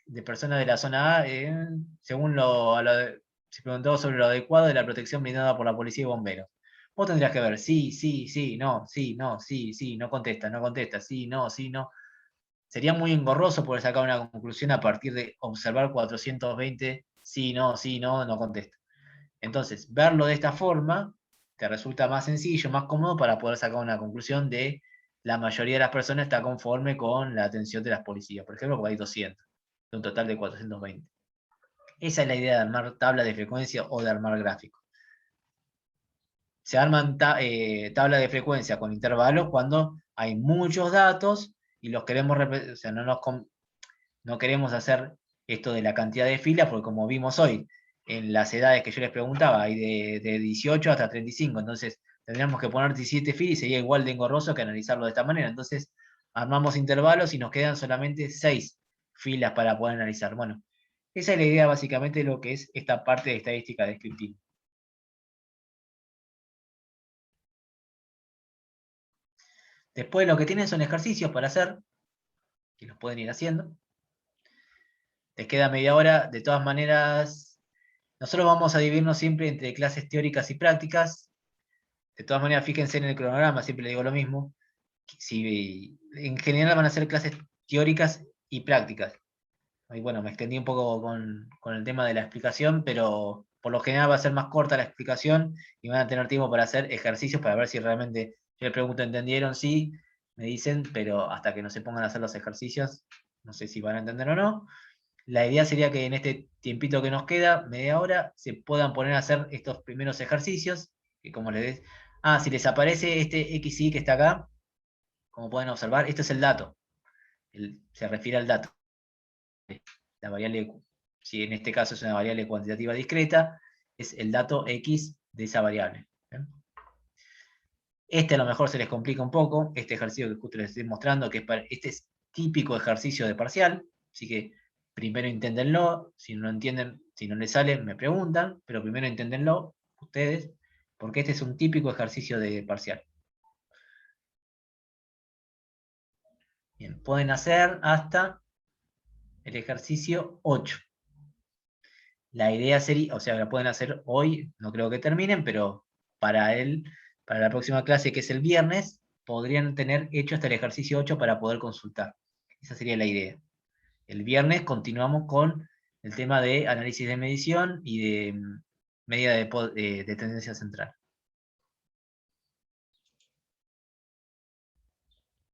de personas de la zona A, según se preguntó sobre lo adecuado de la protección brindada por la policía y bomberos. Vos tendrías que ver sí, sí, sí, no, sí, no, sí, sí, no contesta, no contesta, sí, no, sí, no. Sería muy engorroso poder sacar una conclusión a partir de observar 420 sí, no, no contesta. Entonces, verlo de esta forma te resulta más sencillo, más cómodo para poder sacar una conclusión de la mayoría de las personas está conforme con la atención de las policías. Por ejemplo, porque hay 200, de un total de 420. Esa es la idea de armar tabla de frecuencia o de armar gráfico. Se arman tablas de frecuencia con intervalos cuando hay muchos datos y los queremos, o sea, no queremos hacer esto de la cantidad de filas, porque como vimos hoy, en las edades que yo les preguntaba, hay de 18 hasta 35, entonces tendríamos que poner 17 filas y sería igual de engorroso que analizarlo de esta manera. Entonces armamos intervalos y nos quedan solamente 6 filas para poder analizar. Bueno, esa es la idea básicamente de lo que es esta parte de estadística descriptiva. Después lo que tienen son ejercicios para hacer, que los pueden ir haciendo. Les queda media hora, de todas maneras, nosotros vamos a dividirnos siempre entre clases teóricas y prácticas. De todas maneras, fíjense en el cronograma, siempre les digo lo mismo. Si, en general van a ser clases teóricas y prácticas. Y bueno, me extendí un poco con el tema de la explicación, pero por lo general va a ser más corta la explicación y van a tener tiempo para hacer ejercicios para ver si realmente, yo les pregunto, ¿entendieron? Sí, me dicen, pero hasta que no se pongan a hacer los ejercicios, no sé si van a entender o no. La idea sería que en este tiempito que nos queda, media hora, se puedan poner a hacer estos primeros ejercicios, que como les des, si les aparece este XY que está acá, como pueden observar, esto es el dato, se refiere al dato. La variable, si en este caso es una variable cuantitativa discreta, es el dato X de esa variable. ¿Bien? Este a lo mejor se les complica un poco, este ejercicio que justo les estoy mostrando, este es típico ejercicio de parcial, así que primero inténtenlo, si no entienden, si no les sale, me preguntan, pero primero inténtenlo ustedes, porque este es un típico ejercicio de parcial. Bien, pueden hacer hasta el ejercicio 8. La idea sería, o sea, la pueden hacer hoy, no creo que terminen, pero para la próxima clase, que es el viernes, podrían tener hecho hasta el ejercicio 8 para poder consultar. Esa sería la idea. El viernes continuamos con el tema de análisis de medición y de medida de tendencia central.